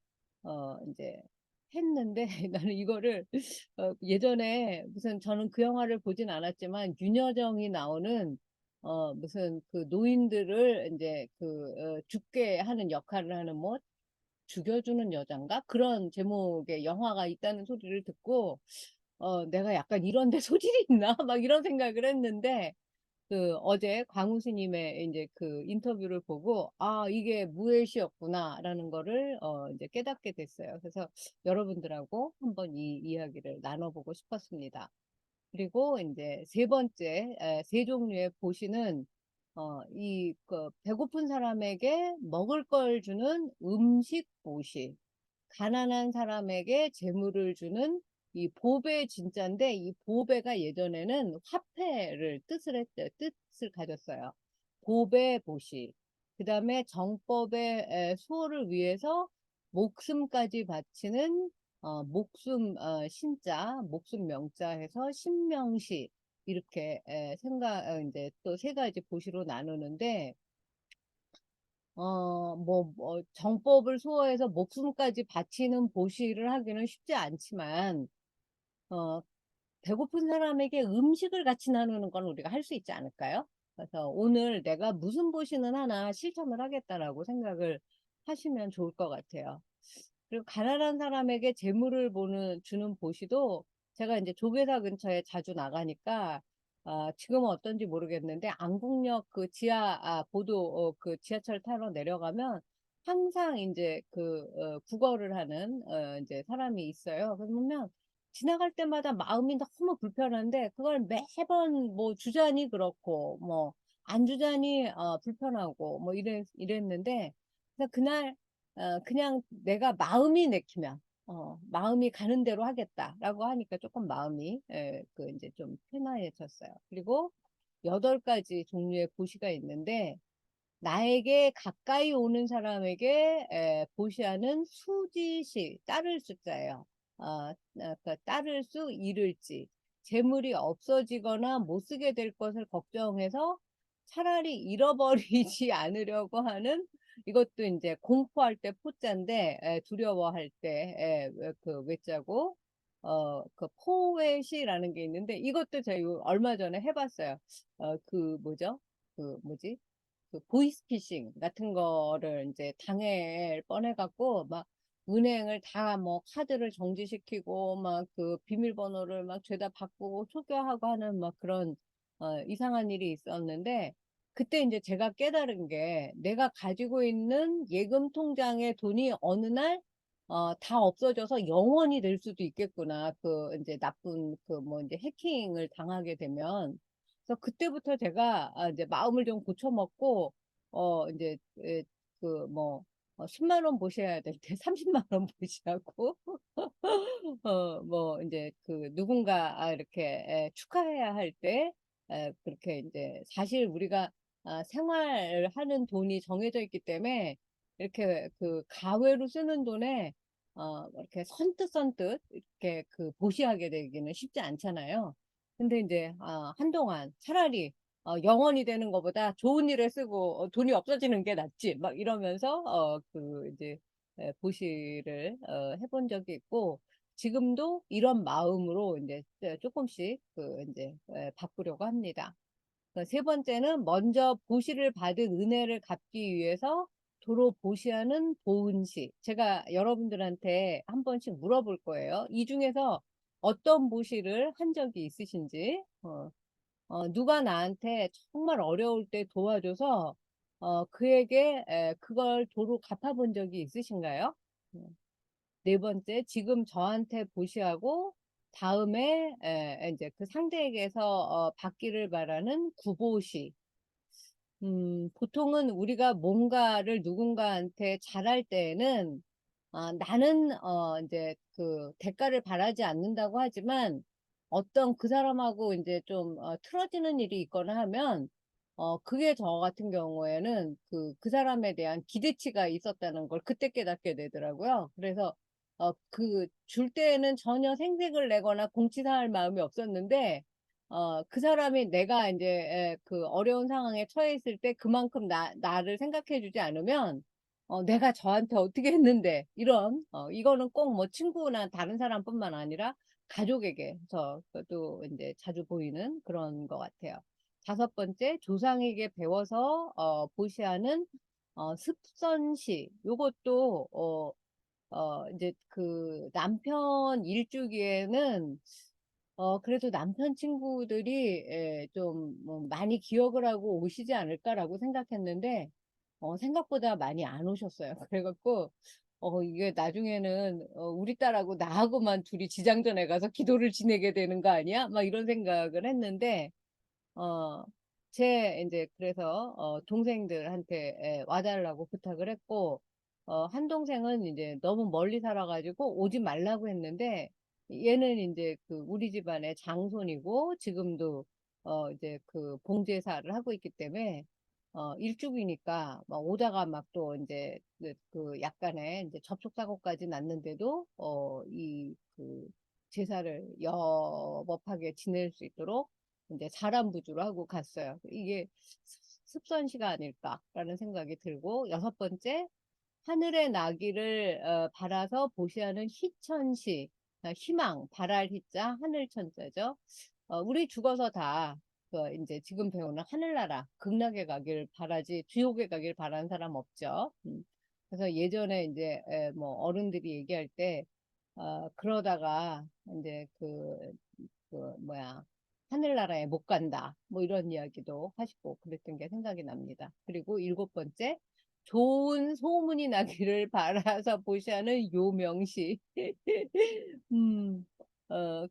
이제 했는데 나는 이거를 예전에 무슨 저는 그 영화를 보진 않았지만 윤여정이 나오는 무슨 그 노인들을 이제 죽게 하는 역할을 하는 뭐 죽여주는 여잔가 그런 제목의 영화가 있다는 소리를 듣고 내가 약간 이런 데 소질이 있나? 막 이런 생각을 했는데, 어제 광우 스님의 이제 그 인터뷰를 보고, 이게 무예시였구나라는 거를, 이제 깨닫게 됐어요. 그래서 여러분들하고 한번 이 이야기를 나눠보고 싶었습니다. 그리고 이제 세 번째, 세 종류의 보시는, 배고픈 사람에게 먹을 걸 주는 음식 보시. 가난한 사람에게 재물을 주는 이 보배 진짜인데 이 보배가 예전에는 화폐를 뜻을 가졌어요. 보배 보시. 그다음에 정법의 수호를 위해서 목숨까지 바치는 목숨 신자, 목숨 명자 해서 신명시 이렇게 이제 또 세 가지 보시로 나누는데 정법을 수호해서 목숨까지 바치는 보시를 하기는 쉽지 않지만, 어, 배고픈 사람에게 음식을 같이 나누는 건 우리가 할 수 있지 않을까요? 그래서 오늘 내가 무슨 보시는 하나 실천을 하겠다라고 생각을 하시면 좋을 것 같아요. 그리고 가난한 사람에게 재물을 주는 보시도 제가 이제 조계사 근처에 자주 나가니까 지금은 어떤지 모르겠는데 안국역 그 그 지하철 타러 내려가면 항상 이제 국어를 하는 이제 사람이 있어요. 그러면 지나갈 때마다 마음이 너무 불편한데 그걸 매번 뭐 주자니 그렇고 뭐 안 주자니 불편하고 뭐 이랬는데 그래서 그날 그냥 내가 마음이 내키면, 마음이 가는 대로 하겠다라고 하니까 조금 마음이, 이제 좀 편안해졌어요. 그리고 8가지 종류의 보시가 있는데, 나에게 가까이 오는 사람에게 보시하는 수지시, 따를 숫자예요. 따를 수, 잃을지. 재물이 없어지거나 못 쓰게 될 것을 걱정해서 차라리 잃어버리지 않으려고 하는 이것도 이제 공포할 때 포자인데 두려워할 때 그 외자고 그 포웨시라는 게 있는데 이것도 제가 얼마 전에 해봤어요. 그 뭐죠? 그 뭐지? 그 보이스피싱 같은 거를 이제 당할 뻔해갖고 막 은행을 다 뭐 카드를 정지시키고 막 그 비밀번호를 막 죄다 바꾸고 초기화하고 하는 막 그런 이상한 일이 있었는데 그때 이제 제가 깨달은 게 내가 가지고 있는 예금 통장의 돈이 어느 날 다 없어져서 영원이 될 수도 있겠구나. 그 이제 나쁜 그 뭐 이제 해킹을 당하게 되면 그래서 그때부터 제가 이제 마음을 좀 고쳐먹고 이제 그 뭐 10만 원 보셔야 될 때 30만 원 보시라고 뭐 이제 그 누군가 이렇게 축하해야 할 때 그렇게 이제 사실 우리가 생활하는 돈이 정해져 있기 때문에 이렇게 그 가외로 쓰는 돈에 이렇게 선뜻 이렇게 그 보시하게 되기는 쉽지 않잖아요. 근데 이제 한동안 차라리 영원이 되는 것보다 좋은 일에 쓰고 돈이 없어지는 게 낫지 막 이러면서 그 이제 보시를 해본 적이 있고 지금도 이런 마음으로 이제 조금씩 그 이제 바꾸려고 합니다. 세 번째는 먼저 보시를 받은 은혜를 갚기 위해서 도로 보시하는 보은시. 제가 여러분들한테 한 번씩 물어볼 거예요. 이 중에서 어떤 보시를 한 적이 있으신지, 누가 나한테 정말 어려울 때 도와줘서 그에게 그걸 도로 갚아본 적이 있으신가요? 음. 네 번째, 지금 저한테 보시하고 다음에 이제 그 상대에게서 받기를 바라는 구보시. 보통은 우리가 뭔가를 누군가한테 잘할 때에는 나는 이제 그 대가를 바라지 않는다고 하지만 어떤 그 사람하고 이제 좀 틀어지는 일이 있거나 하면 그게 저 같은 경우에는 그 사람에 대한 기대치가 있었다는 걸 그때 깨닫게 되더라고요. 그래서 그 줄 때에는 전혀 생색을 내거나 공치사할 마음이 없었는데 그 사람이 내가 이제 그 어려운 상황에 처해 있을 때 그만큼 나를 생각해 주지 않으면 내가 저한테 어떻게 했는데 이런 이거는 꼭 뭐 친구나 다른 사람뿐만 아니라 가족에게 저도 이제 자주 보이는 그런 것 같아요. 다섯 번째, 조상에게 배워서 보시하는 습선시. 요것도 이제 그 남편 일주기에는 그래도 남편 친구들이 좀뭐 많이 기억을 하고 오시지 않을까라고 생각했는데 생각보다 많이 안 오셨어요. 그래갖고 이게 나중에는 우리 딸하고 나하고만 둘이 지장전에 가서 기도를 지내게 되는 거 아니야? 막 이런 생각을 했는데 어, 이제 그래서 동생들한테 와달라고 부탁을 했고 한 동생은 이제 너무 멀리 살아가지고 오지 말라고 했는데 얘는 이제 그 우리 집안의 장손이고 지금도 이제 그 봉제사를 하고 있기 때문에 일주기니까 막 오다가 막 또 이제 그 약간의 이제 접촉사고까지 났는데도 이 그 제사를 여법하게 지낼 수 있도록 이제 사람 부주로 하고 갔어요. 이게 습선시가 아닐까라는 생각이 들고 여섯 번째 하늘의 나기를 바라서 보시하는 희천시 희망 바랄 희자 하늘천자죠. 우리 죽어서 다 이제 지금 배우는 하늘나라 극락에 가길 바라지 지옥에 가길 바라는 사람 없죠. 그래서 예전에 이제 뭐 어른들이 얘기할 때 그러다가 이제 그 뭐야 하늘나라에 못 간다 뭐 이런 이야기도 하시고 그랬던 게 생각이 납니다. 그리고 일곱 번째 좋은 소문이 나기를 바라서 보시하는 요명시. 음,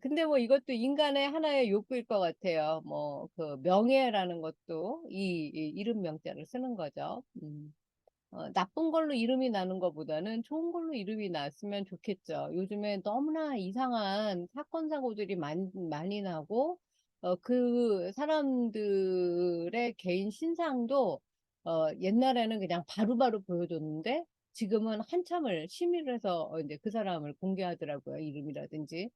근데 뭐 이것도 인간의 하나의 욕구일 것 같아요. 뭐 그 명예라는 것도 이 이름 명자를 쓰는 거죠. 나쁜 걸로 이름이 나는 것보다는 좋은 걸로 이름이 났으면 좋겠죠. 요즘에 너무나 이상한 사건, 사고들이 많이 나고, 그 사람들의 개인 신상도, 옛날에는 그냥 바로바로 보여줬는데, 지금은 한참을 심의를 해서 이제 그 사람을 공개하더라고요. 이름이라든지.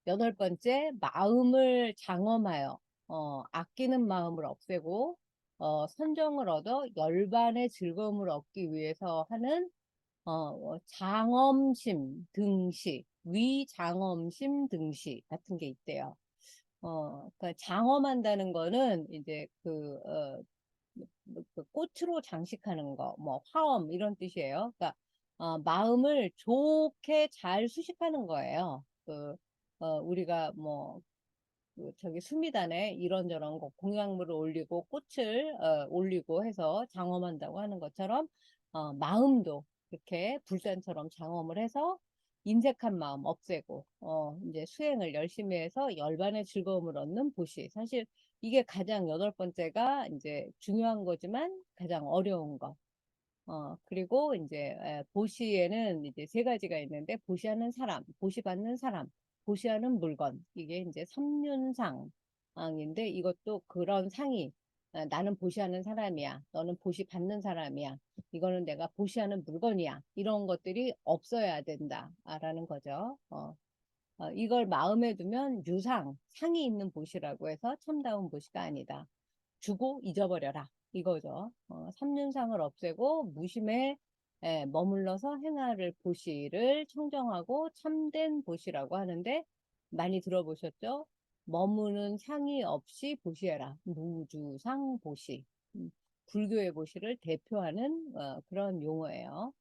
여덟 번째, 마음을 장엄하여, 아끼는 마음을 없애고, 선정을 얻어 열반의 즐거움을 얻기 위해서 하는, 장엄심 등시, 위장엄심 등시 같은 게 있대요. 그러니까 장엄한다는 거는 이제 그 꽃으로 장식하는 거, 뭐 화엄 이런 뜻이에요. 그러니까 마음을 좋게 잘 수식하는 거예요. 우리가 뭐 저기 수미단에 이런저런 거 공약물을 올리고 꽃을 올리고 해서 장엄한다고 하는 것처럼 마음도 이렇게 불산처럼 장엄을 해서 인색한 마음 없애고 이제 수행을 열심히 해서 열반의 즐거움을 얻는 보시. 사실 이게 가장 여덟 번째가 이제 중요한 거지만 가장 어려운 거. 그리고 이제 보시에는 이제 세 가지가 있는데 보시하는 사람, 보시받는 사람, 보시하는 물건. 이게 이제 삼륜상인데 이것도 그런 상이 나는 보시하는 사람이야. 너는 보시받는 사람이야. 이거는 내가 보시하는 물건이야. 이런 것들이 없어야 된다라는 거죠. 이걸 마음에 두면 유상, 상이 있는 보시라고 해서 참다운 보시가 아니다. 주고 잊어버려라. 이거죠. 삼륜상을 없애고 무심에 머물러서 행하를 보시를 청정하고 참된 보시라고 하는데 많이 들어보셨죠? 머무는 상이 없이 보시해라. 무주상 보시. 불교의 보시를 대표하는 그런 용어예요.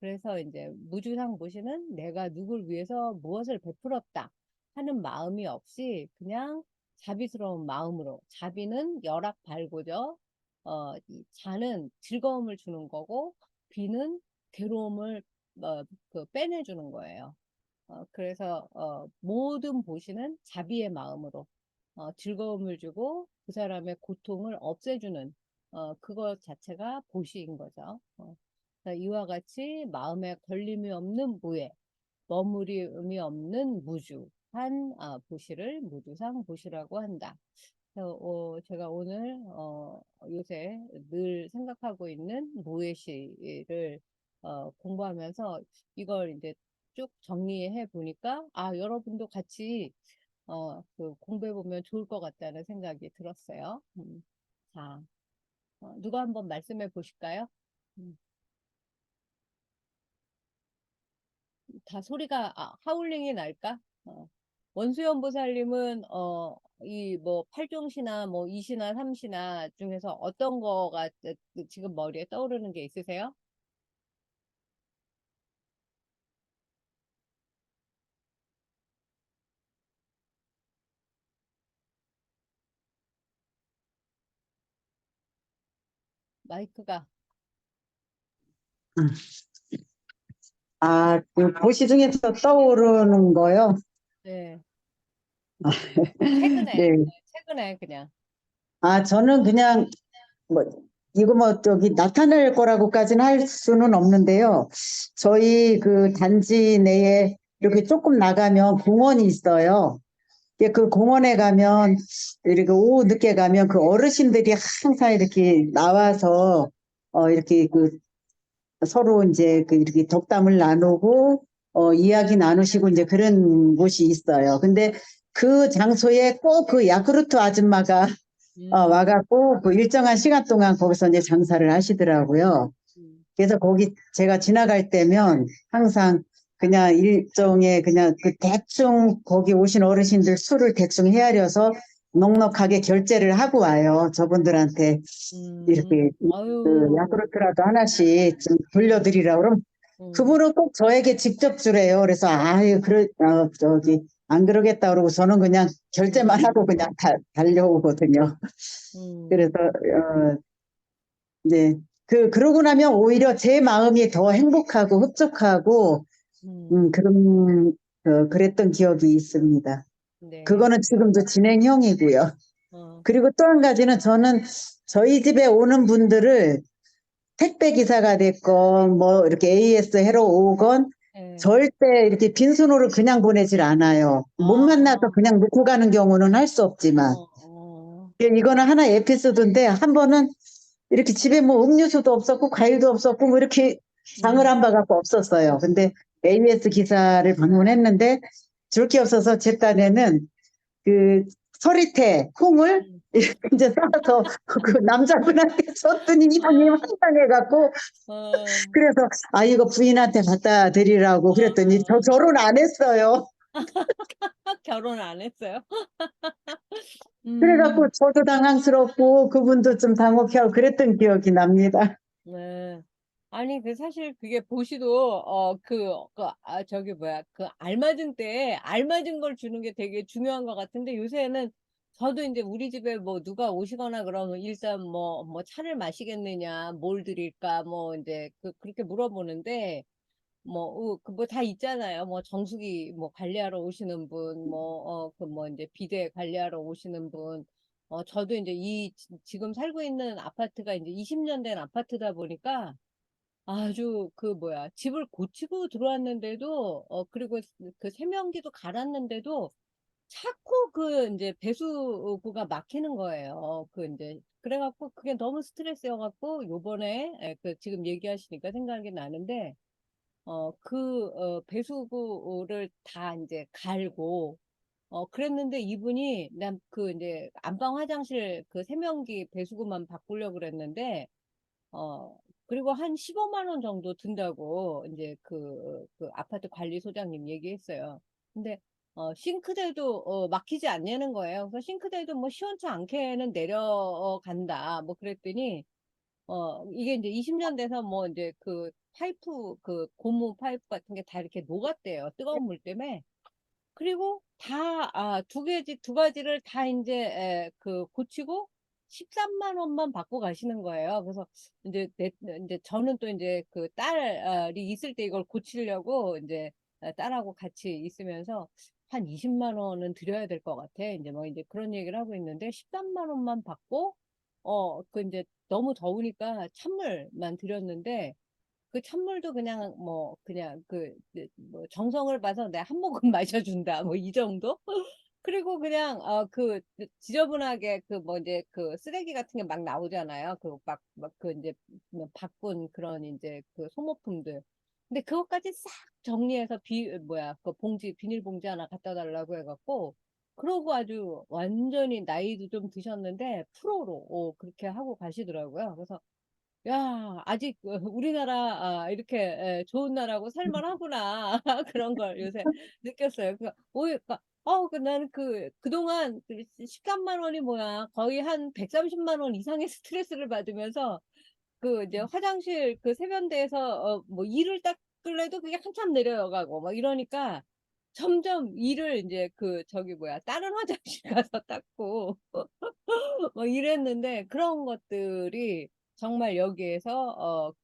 그래서 이제 무주상 보시는 내가 누굴 위해서 무엇을 베풀었다 하는 마음이 없이 그냥 자비스러운 마음으로 자비는 열악 발고죠. 이 자는 즐거움을 주는 거고 비는 괴로움을 빼내주는 거예요. 그래서 모든 보시는 자비의 마음으로 즐거움을 주고 그 사람의 고통을 없애주는 그것 자체가 보시인 거죠. 이와 같이 마음에 걸림이 없는 무에 머무림이 없는 무주한 보시를 무주상 보시라고 한다. 그래서 제가 오늘 요새 늘 생각하고 있는 무예시를 공부하면서 이걸 이제 쭉 정리해 보니까 여러분도 같이 그 공부해 보면 좋을 것 같다는 생각이 들었어요. 자, 누가 한번 말씀해 보실까요? 음. 다 소리가 하울링이 날까? 원수연 보살님은 이 뭐 팔종시나 뭐 이시나 삼시나 중에서 어떤 거가 지금 머리에 떠오르는 게 있으세요? 마이크가 음. 그 보시 중에서 떠오르는 거요. 네 아, 최근에 네. 최근에 그냥 저는 그냥 뭐 이거 뭐 저기 나타낼 거라고까지는 할 수는 없는데요. 저희 그 단지 내에 이렇게 조금 나가면 공원이 있어요. 그 공원에 가면 이렇게 오후 늦게 가면 그 어르신들이 항상 이렇게 나와서 이렇게 그 서로 이제 그 이렇게 덕담을 나누고 이야기 나누시고 이제 그런 곳이 있어요. 근데 그 장소에 꼭 그 야쿠르트 아줌마가 음, 와갖고 그 일정한 시간 동안 거기서 이제 장사를 하시더라고요. 음, 그래서 거기 제가 지나갈 때면 항상 그냥 일정에 그냥 그 대충 거기 오신 어르신들 술을 대충 헤아려서 넉넉하게 결제를 하고 와요. 저분들한테 이렇게 그 아유, 야쿠르트라도 하나씩 좀 음, 돌려드리라 그러면 음, 그분은 꼭 저에게 직접 주래요. 그래서 저기 안 그러겠다 그러고 저는 그냥 결제만 음, 하고 그냥 달려오거든요. 그래서 음, 이제 그러고 나면 오히려 제 마음이 더 행복하고 흡족하고 음, 그런 그랬던 기억이 있습니다. 네, 그거는 지금도 진행형이고요. 어, 그리고 또 한 가지는 저는 저희 집에 오는 분들을 택배 기사가 됐건 뭐 이렇게 AS 해러 오건 네, 절대 이렇게 빈손으로 그냥 보내질 않아요. 못 만나서 아, 그냥 놓고 가는 경우는 할 수 없지만 어, 이거는 하나의 에피소드인데 한 번은 이렇게 집에 뭐 음료수도 없었고 과일도 없었고 뭐 이렇게 장을 음, 한 바갖고 없었어요. 근데 AS 기사를 방문했는데 줄 게 없어서 제 딴에는 그 서리태 콩을 음, 이렇게 이제 싸서 그 남자분한테 줬더니 이분이 아, 황당해갖고 어, 그래서 이거 부인한테 갖다 드리라고 그랬더니 저 어, 결혼 안 했어요. 결혼 안 했어요? 그래갖고 음, 저도 당황스럽고 그분도 좀 당혹해하고 그랬던 기억이 납니다. 네. 아니, 사실 그게 보시도, 저기 뭐야, 그 알맞은 때에 알맞은 걸 주는 게 되게 중요한 것 같은데 요새는 저도 이제 우리 집에 뭐 누가 오시거나 그러면 일단 뭐 차를 마시겠느냐, 뭘 드릴까, 뭐 이제 그렇게 물어보는데 뭐 다 있잖아요. 뭐 정수기 뭐 관리하러 오시는 분, 뭐 이제 비데 관리하러 오시는 분. 저도 이제 지금 살고 있는 아파트가 이제 20년 된 아파트다 보니까 아주 그 뭐야 집을 고치고 들어왔는데도 그리고 그 세면기도 갈았는데도 자꾸 그 이제 배수구가 막히는 거예요. 그 이제 그래갖고 그게 너무 스트레스여갖고 요번에 그 지금 얘기하시니까 생각이 나는데 배수구를 다 이제 갈고 그랬는데 이분이 난 그 이제 안방 화장실 그 세면기 배수구만 바꾸려고 그랬는데 어, 그리고 한 15만 원 정도 든다고 이제 그 아파트 관리소장님 얘기했어요. 근데 싱크대도 막히지 않냐는 거예요. 그래서 싱크대도 뭐 시원치 않게는 내려간다. 뭐 그랬더니 이게 이제 20년 돼서 뭐 이제 그 파이프 그 고무 파이프 같은 게 다 이렇게 녹았대요. 뜨거운 물 때문에. 그리고 두 가지를 다 이제 그 고치고 13만 원만 받고 가시는 거예요. 그래서 이제 저는 또 이제 그 딸이 있을 때 이걸 고치려고 이제 딸하고 같이 있으면서 한 20만 원은 드려야 될 것 같아. 이제 뭐 이제 그런 얘기를 하고 있는데 13만 원만 받고 그 이제 너무 더우니까 찬물만 드렸는데 그 찬물도 그냥 뭐 그냥 뭐 정성을 봐서 내가 한 모금 마셔준다 뭐 이 정도. 그리고 그냥 그 지저분하게 그 뭐 이제 그 쓰레기 같은 게 막 나오잖아요. 그 막 그 이제 뭐 바꾼 그런 이제 그 소모품들. 근데 그것까지 싹 정리해서 뭐야 그 봉지 비닐봉지 하나 갖다 달라고 해갖고 그러고 아주 완전히 나이도 좀 드셨는데 프로로 그렇게 하고 가시더라고요. 그래서 야, 아직 우리나라 이렇게 좋은 나라고 살만하구나 그런 걸 요새 느꼈어요. 나는 그동안 그 13만 원이 뭐야 거의 한 130만 원 이상의 스트레스를 받으면서 그 이제 화장실 그 세면대에서 뭐 이를 닦을래도 그게 한참 내려가고 막 이러니까 점점 이를 이제 그 저기 뭐야 다른 화장실 가서 닦고 뭐 이랬는데 그런 것들이 정말 여기에서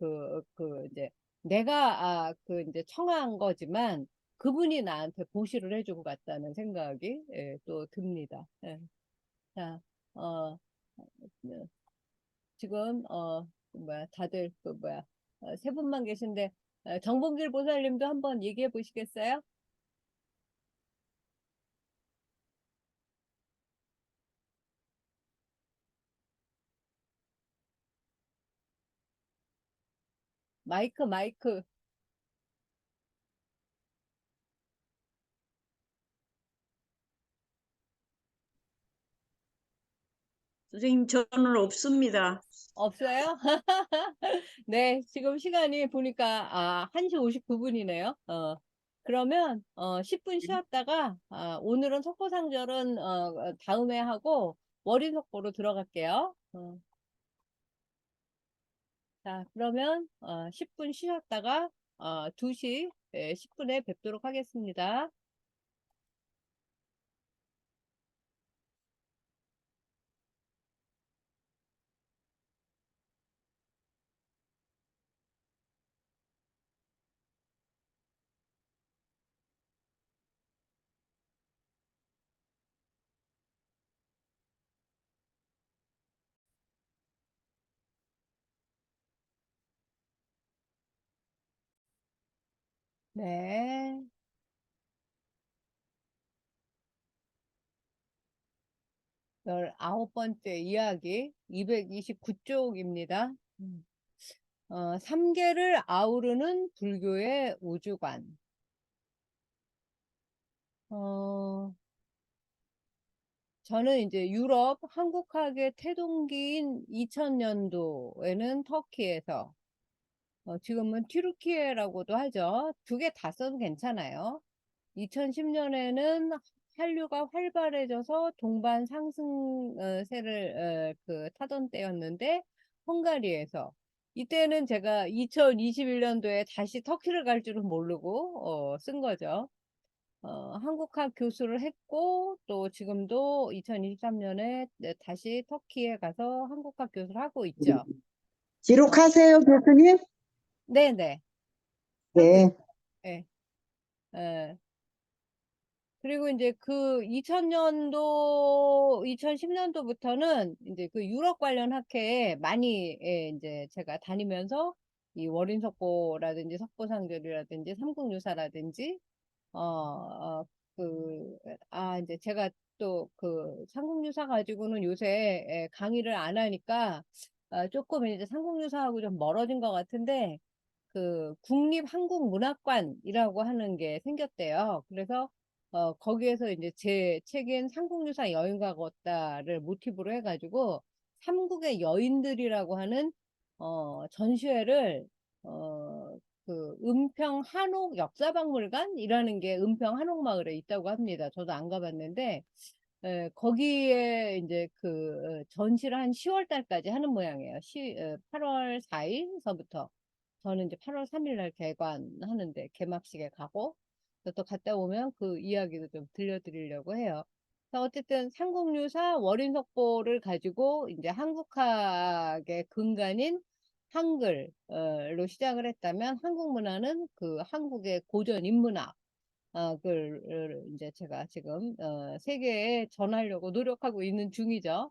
이제 내가 그 이제 청한 거지만 그분이 나한테 보시를 해주고 갔다는 생각이 또 듭니다. 예. 자, 어, 네. 지금 뭐야 다들 그 뭐야 세 분만 계신데 정봉길 보살님도 한번 얘기해 보시겠어요? 마이크. 선생님, 저는 없습니다. 없어요? 네, 지금 시간이 보니까 1시 59분이네요. 그러면 10분 쉬었다가 오늘은 속보상절은 다음에 하고 월인속보로 들어갈게요. 자, 그러면 10분 쉬었다가 2시 10분에 뵙도록 하겠습니다. 네, 19번째 이야기 229쪽입니다. 3계를 아우르는 불교의 우주관. 어, 저는 이제 유럽 한국학의 태동기인 2000년도에는 터키에서, 지금은 튀르키예라고도 하죠. 두 개 다 써도 괜찮아요. 2010년에는 한류가 활발해져서 동반 상승세를 타던 때였는데 헝가리에서 이때는 제가 2021년도에 다시 터키를 갈 줄은 모르고 쓴 거죠. 한국학 교수를 했고 또 지금도 2023년에 다시 터키에 가서 한국학 교수를 하고 있죠. 어, 기록하세요, 교수님? 네네 하고 네. 예. 예. 그리고 이제 그 2000년도, 2010년도부터는 이제 그 유럽 관련 학회에 많이 이제 제가 다니면서 이 월인석고라든지 석고상절이라든지 삼국유사라든지 이제 제가 또 그 삼국유사 가지고는 요새 강의를 안 하니까 조금 이제 삼국유사하고 좀 멀어진 것 같은데 그 국립한국문학관이라고 하는 게 생겼대요. 그래서 거기에서 이제 제 책인 삼국유사 여인과 걷다를 모티브로 해가지고 삼국의 여인들이라고 하는 전시회를 어, 그 은평 한옥 역사박물관이라는 게 은평 한옥마을에 있다고 합니다. 저도 안 가봤는데 거기에 이제 그 전시를 한 10월 달까지 하는 모양이에요. 8월 4일서부터 저는 이제 8월 3일 날 개관하는데 개막식에 가고 또 갔다 오면 그 이야기도 좀 들려드리려고 해요. 그래서 어쨌든 삼국유사 월인석보를 가지고 이제 한국학의 근간인 한글로 시작을 했다면 한국 문화는 그 한국의 고전 인문학 그 이제 제가 지금 세계에 전하려고 노력하고 있는 중이죠.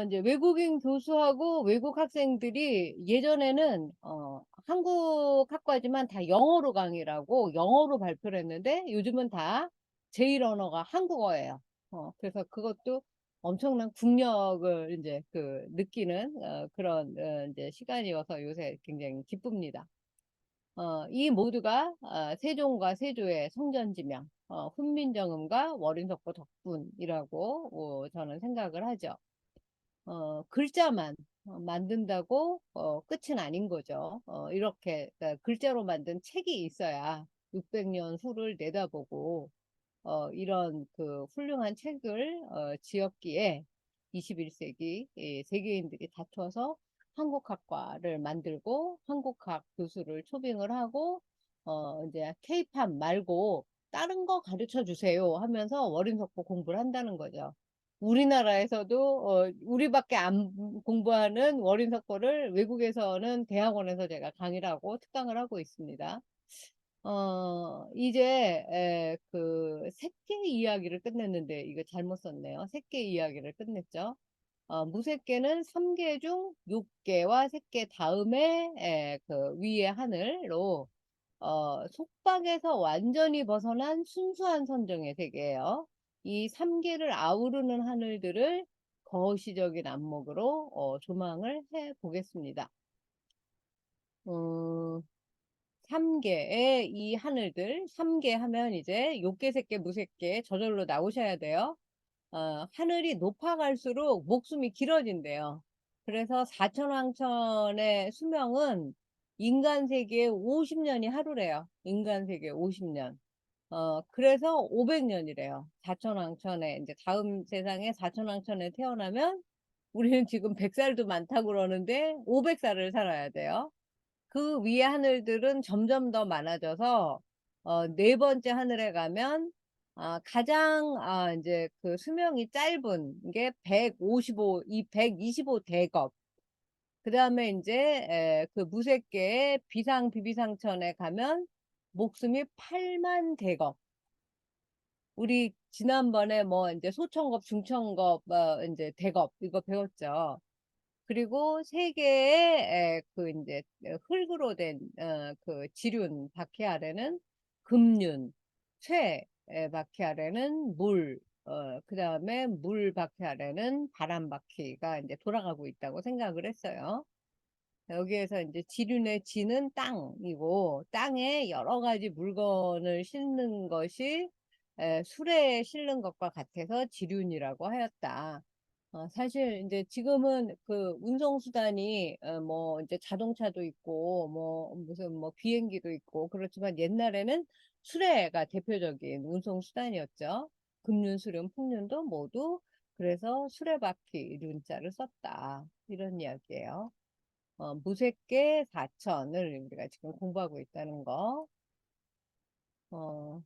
이제 외국인 교수하고 외국 학생들이 예전에는 한국 학과지만 다 영어로 강의라고 영어로 발표를 했는데 요즘은 다 제일 언어가 한국어예요. 그래서 그것도 엄청난 국력을 이제 그 느끼는 그런 이제 시간이어서 요새 굉장히 기쁩니다. 이 모두가 세종과 세조의 성전지명, 훈민정음과 월인석고 덕분이라고 저는 생각을 하죠. 글자만 만든다고 끝은 아닌 거죠. 이렇게 그러니까 글자로 만든 책이 있어야 600년 후를 내다보고 이런 그 훌륭한 책을 지었기에 21세기 세계인들이 다투어서 한국학과를 만들고 한국학 교수를 초빙을 하고 이제 케이팝 말고 다른 거 가르쳐 주세요 하면서 월인석고 공부를 한다는 거죠. 우리나라에서도 우리밖에 안 공부하는 월인석고를 외국에서는 대학원에서 제가 강의를 하고 특강을 하고 있습니다. 이제 그 새끼 이야기를 끝냈는데 이거 잘못 썼네요. 새끼 이야기를 끝냈죠. 무새끼는 3개 중 6개와 새끼 다음에 그 위의 하늘로 속박에서 완전히 벗어난 순수한 선정의 세계예요. 이 3개를 아우르는 하늘들을 거시적인 안목으로 조망을 해 보겠습니다. 3개의 이 하늘들, 3개 하면 이제 욕계, 새끼, 무새끼 저절로 나오셔야 돼요. 하늘이 높아갈수록 목숨이 길어진대요. 그래서 사천왕천의 수명은 인간 세계에 50년이 하루래요. 인간 세계에 50년. 그래서 500년이래요. 사천왕천에, 이제 다음 세상에 사천왕천에 태어나면 우리는 지금 100살도 많다고 그러는데 500살을 살아야 돼요. 그 위에 하늘들은 점점 더 많아져서 네 번째 하늘에 가면 가장 이제 그 수명이 짧은 게 155, 이 125 대겁. 그 다음에 이제 그 무색계의 비상 비비상천에 가면 목숨이 8만 대겁. 우리 지난번에 뭐 이제 소천겁, 중천겁, 이제 대겁 이거 배웠죠. 그리고 세계의 그 이제 흙으로 된 그 지륜 바퀴 아래는 금륜, 쇠 바퀴 아래는 물, 그 다음에 물 바퀴 아래는 바람 바퀴가 이제 돌아가고 있다고 생각을 했어요. 여기에서 이제 지륜의 지는 땅이고 땅에 여러 가지 물건을 싣는 것이 수레에 실는 것과 같아서 지륜이라고 하였다. 사실 이제 지금은 그 운송수단이 뭐 이제 자동차도 있고 뭐 무슨 뭐 비행기도 있고 그렇지만 옛날에는 수레가 대표적인 운송수단이었죠. 금륜, 수륜, 풍륜도 모두 그래서 수레바퀴 륜자를 썼다. 이런 이야기예요. 무색계 4천을 우리가 지금 공부하고 있다는 거. 어,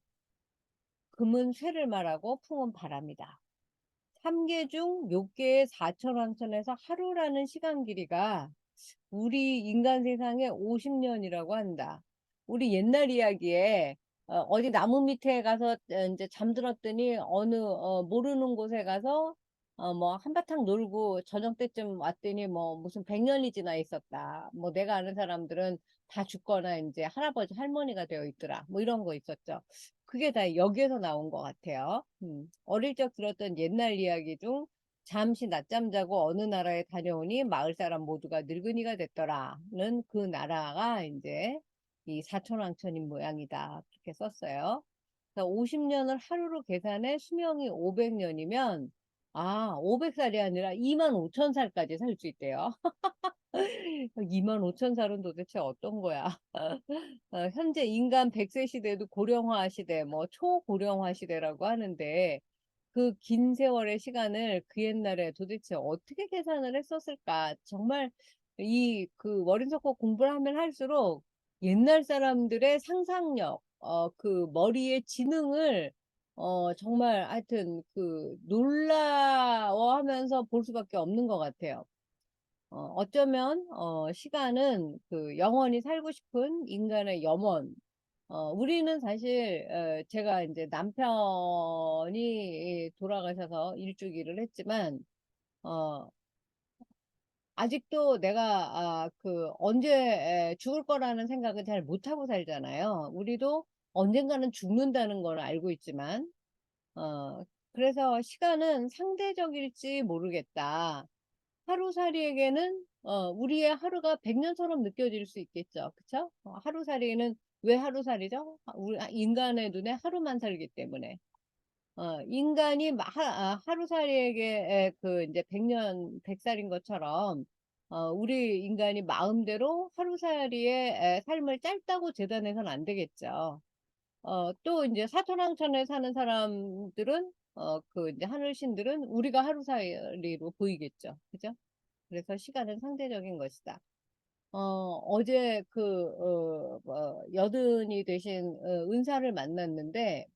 금은 쇠를 말하고 풍은 바람이다. 3개 중 6개의 4천왕천에서 하루라는 시간 길이가 우리 인간 세상에 50년이라고 한다. 우리 옛날 이야기에 어디 나무 밑에 가서 이제 잠들었더니 어느 모르는 곳에 가서 뭐 한바탕 놀고 저녁 때쯤 왔더니 뭐 무슨 100년이 지나 있었다. 뭐 내가 아는 사람들은 다 죽거나 이제 할아버지 할머니가 되어 있더라. 뭐 이런 거 있었죠. 그게 다 여기에서 나온 것 같아요. 어릴 적 들었던 옛날 이야기 중 잠시 낮잠 자고 어느 나라에 다녀오니 마을 사람 모두가 늙은이가 됐더라는 그 나라가 이제 이 사촌왕천인 모양이다. 그렇게 썼어요. 50년을 하루로 계산해 수명이 500년이면 500살이 아니라 2만 5천 살까지 살 수 있대요. 2만 5천 살은 도대체 어떤 거야? 현재 인간 100세 시대도 고령화 시대, 뭐 초고령화 시대라고 하는데 그 긴 세월의 시간을 그 옛날에 도대체 어떻게 계산을 했었을까? 정말 이 그 머릿속으로 공부를 하면 할수록 옛날 사람들의 상상력, 그 머리의 지능을 정말 하여튼 그 놀라워하면서 볼 수밖에 없는 것 같아요. 어쩌면 시간은 그 영원히 살고 싶은 인간의 염원. 우리는 사실 제가 이제 남편이 돌아가셔서 일주기를 했지만 어, 아직도 내가 그 언제 죽을 거라는 생각은 잘 못하고 살잖아요. 우리도 언젠가는 죽는다는 걸 알고 있지만 그래서 시간은 상대적일지 모르겠다. 하루살이에게는 우리의 하루가 100년처럼 느껴질 수 있겠죠. 그쵸? 하루살이는 왜 하루살이죠? 인간의 눈에 하루만 살기 때문에. 인간이 하루살이에게 그 이제 100년, 100살인 것처럼 우리 인간이 마음대로 하루살이의 삶을 짧다고 재단해서는 안 되겠죠. 또 이제 사토랑천에 사는 사람들은 그 이제 하늘신들은 우리가 하루살이로 보이겠죠. 그죠? 그래서 시간은 상대적인 것이다. 어제 여든이 되신 은사를 만났는데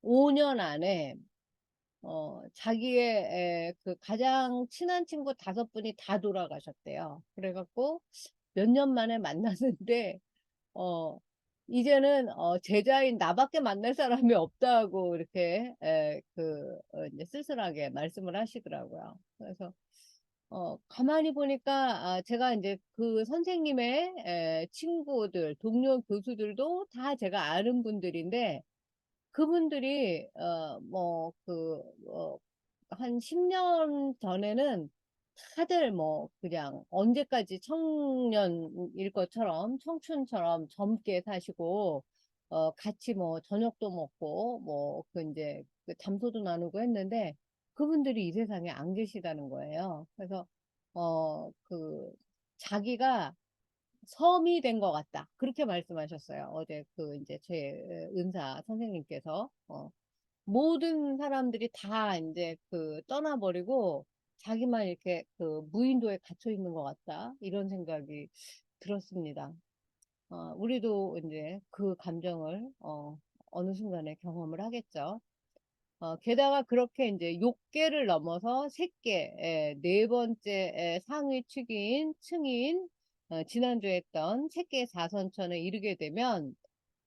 5년 안에 자기의 그 가장 친한 친구 5분이 다 돌아가셨대요. 그래갖고 몇 년 만에 만났는데 어, 이제는 제자인 나밖에 만날 사람이 없다고 이렇게 이제 쓸쓸하게 말씀을 하시더라고요. 그래서 가만히 보니까 제가 이제 그 선생님의 친구들, 동료 교수들도 다 제가 아는 분들인데 그분들이 한 10년 전에는 다들 뭐 그냥 언제까지 청년일 것처럼 청춘처럼 젊게 사시고 같이 뭐 저녁도 먹고 뭐 그 이제 그 담소도 나누고 했는데 그분들이 이 세상에 안 계시다는 거예요. 그래서 그 자기가 섬이 된 것 같다. 그렇게 말씀하셨어요. 어제 그 이제 제 은사 선생님께서 모든 사람들이 다 이제 그 떠나버리고 자기만 이렇게 그 무인도에 갇혀 있는 것 같다. 이런 생각이 들었습니다. 우리도 이제 그 감정을 어느 순간에 경험을 하겠죠. 게다가 그렇게 이제 6개를 넘어서 3개, 네 번째 상위 층인 지난주에 했던 3개의 사선천에 이르게 되면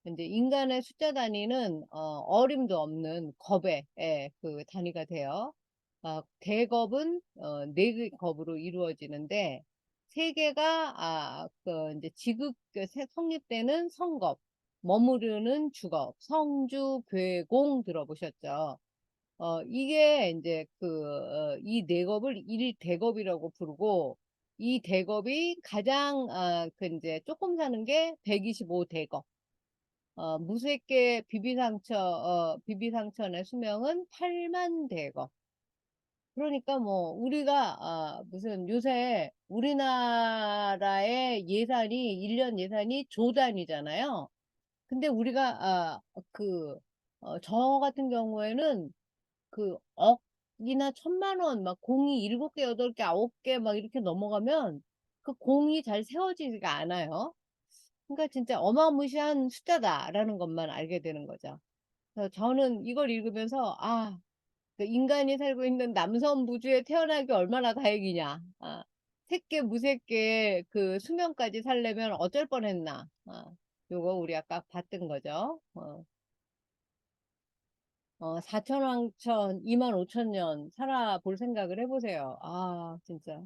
이제 인간의 숫자 단위는 어림도 없는 겁의 그 단위가 돼요. 대겁은 4겁으로 이루어지는데 3개가 그 이제 지극 성립되는 성겁, 머무르는 주겁, 성주, 괴공 들어보셨죠? 이게 이제 이 4겁을 일대겁이라고 부르고 이 대겁이 가장 그 이제 조금 사는 게 125대겁. 무쇠께 비비상천의 수명은 8만 대거. 그러니까 뭐 우리가 무슨 요새 우리나라의 예산이 1년 예산이 조 단위잖아요. 근데 우리가 저 같은 경우에는 그 억이나 1,000만 원 막 공이 7개, 8개, 9개 막 이렇게 넘어가면 그 공이 잘 세워지지가 않아요. 그러니까 진짜 어마무시한 숫자다라는 것만 알게 되는 거죠. 그래서 저는 이걸 읽으면서 그 인간이 살고 있는 남섬 부주에 태어나기 얼마나 다행이냐. 새끼 무새끼 그 수명까지 살려면 어쩔 뻔했나. 요거 우리 아까 봤던 거죠. 4천왕천 2만 5천 년 살아볼 생각을 해보세요. 아, 진짜.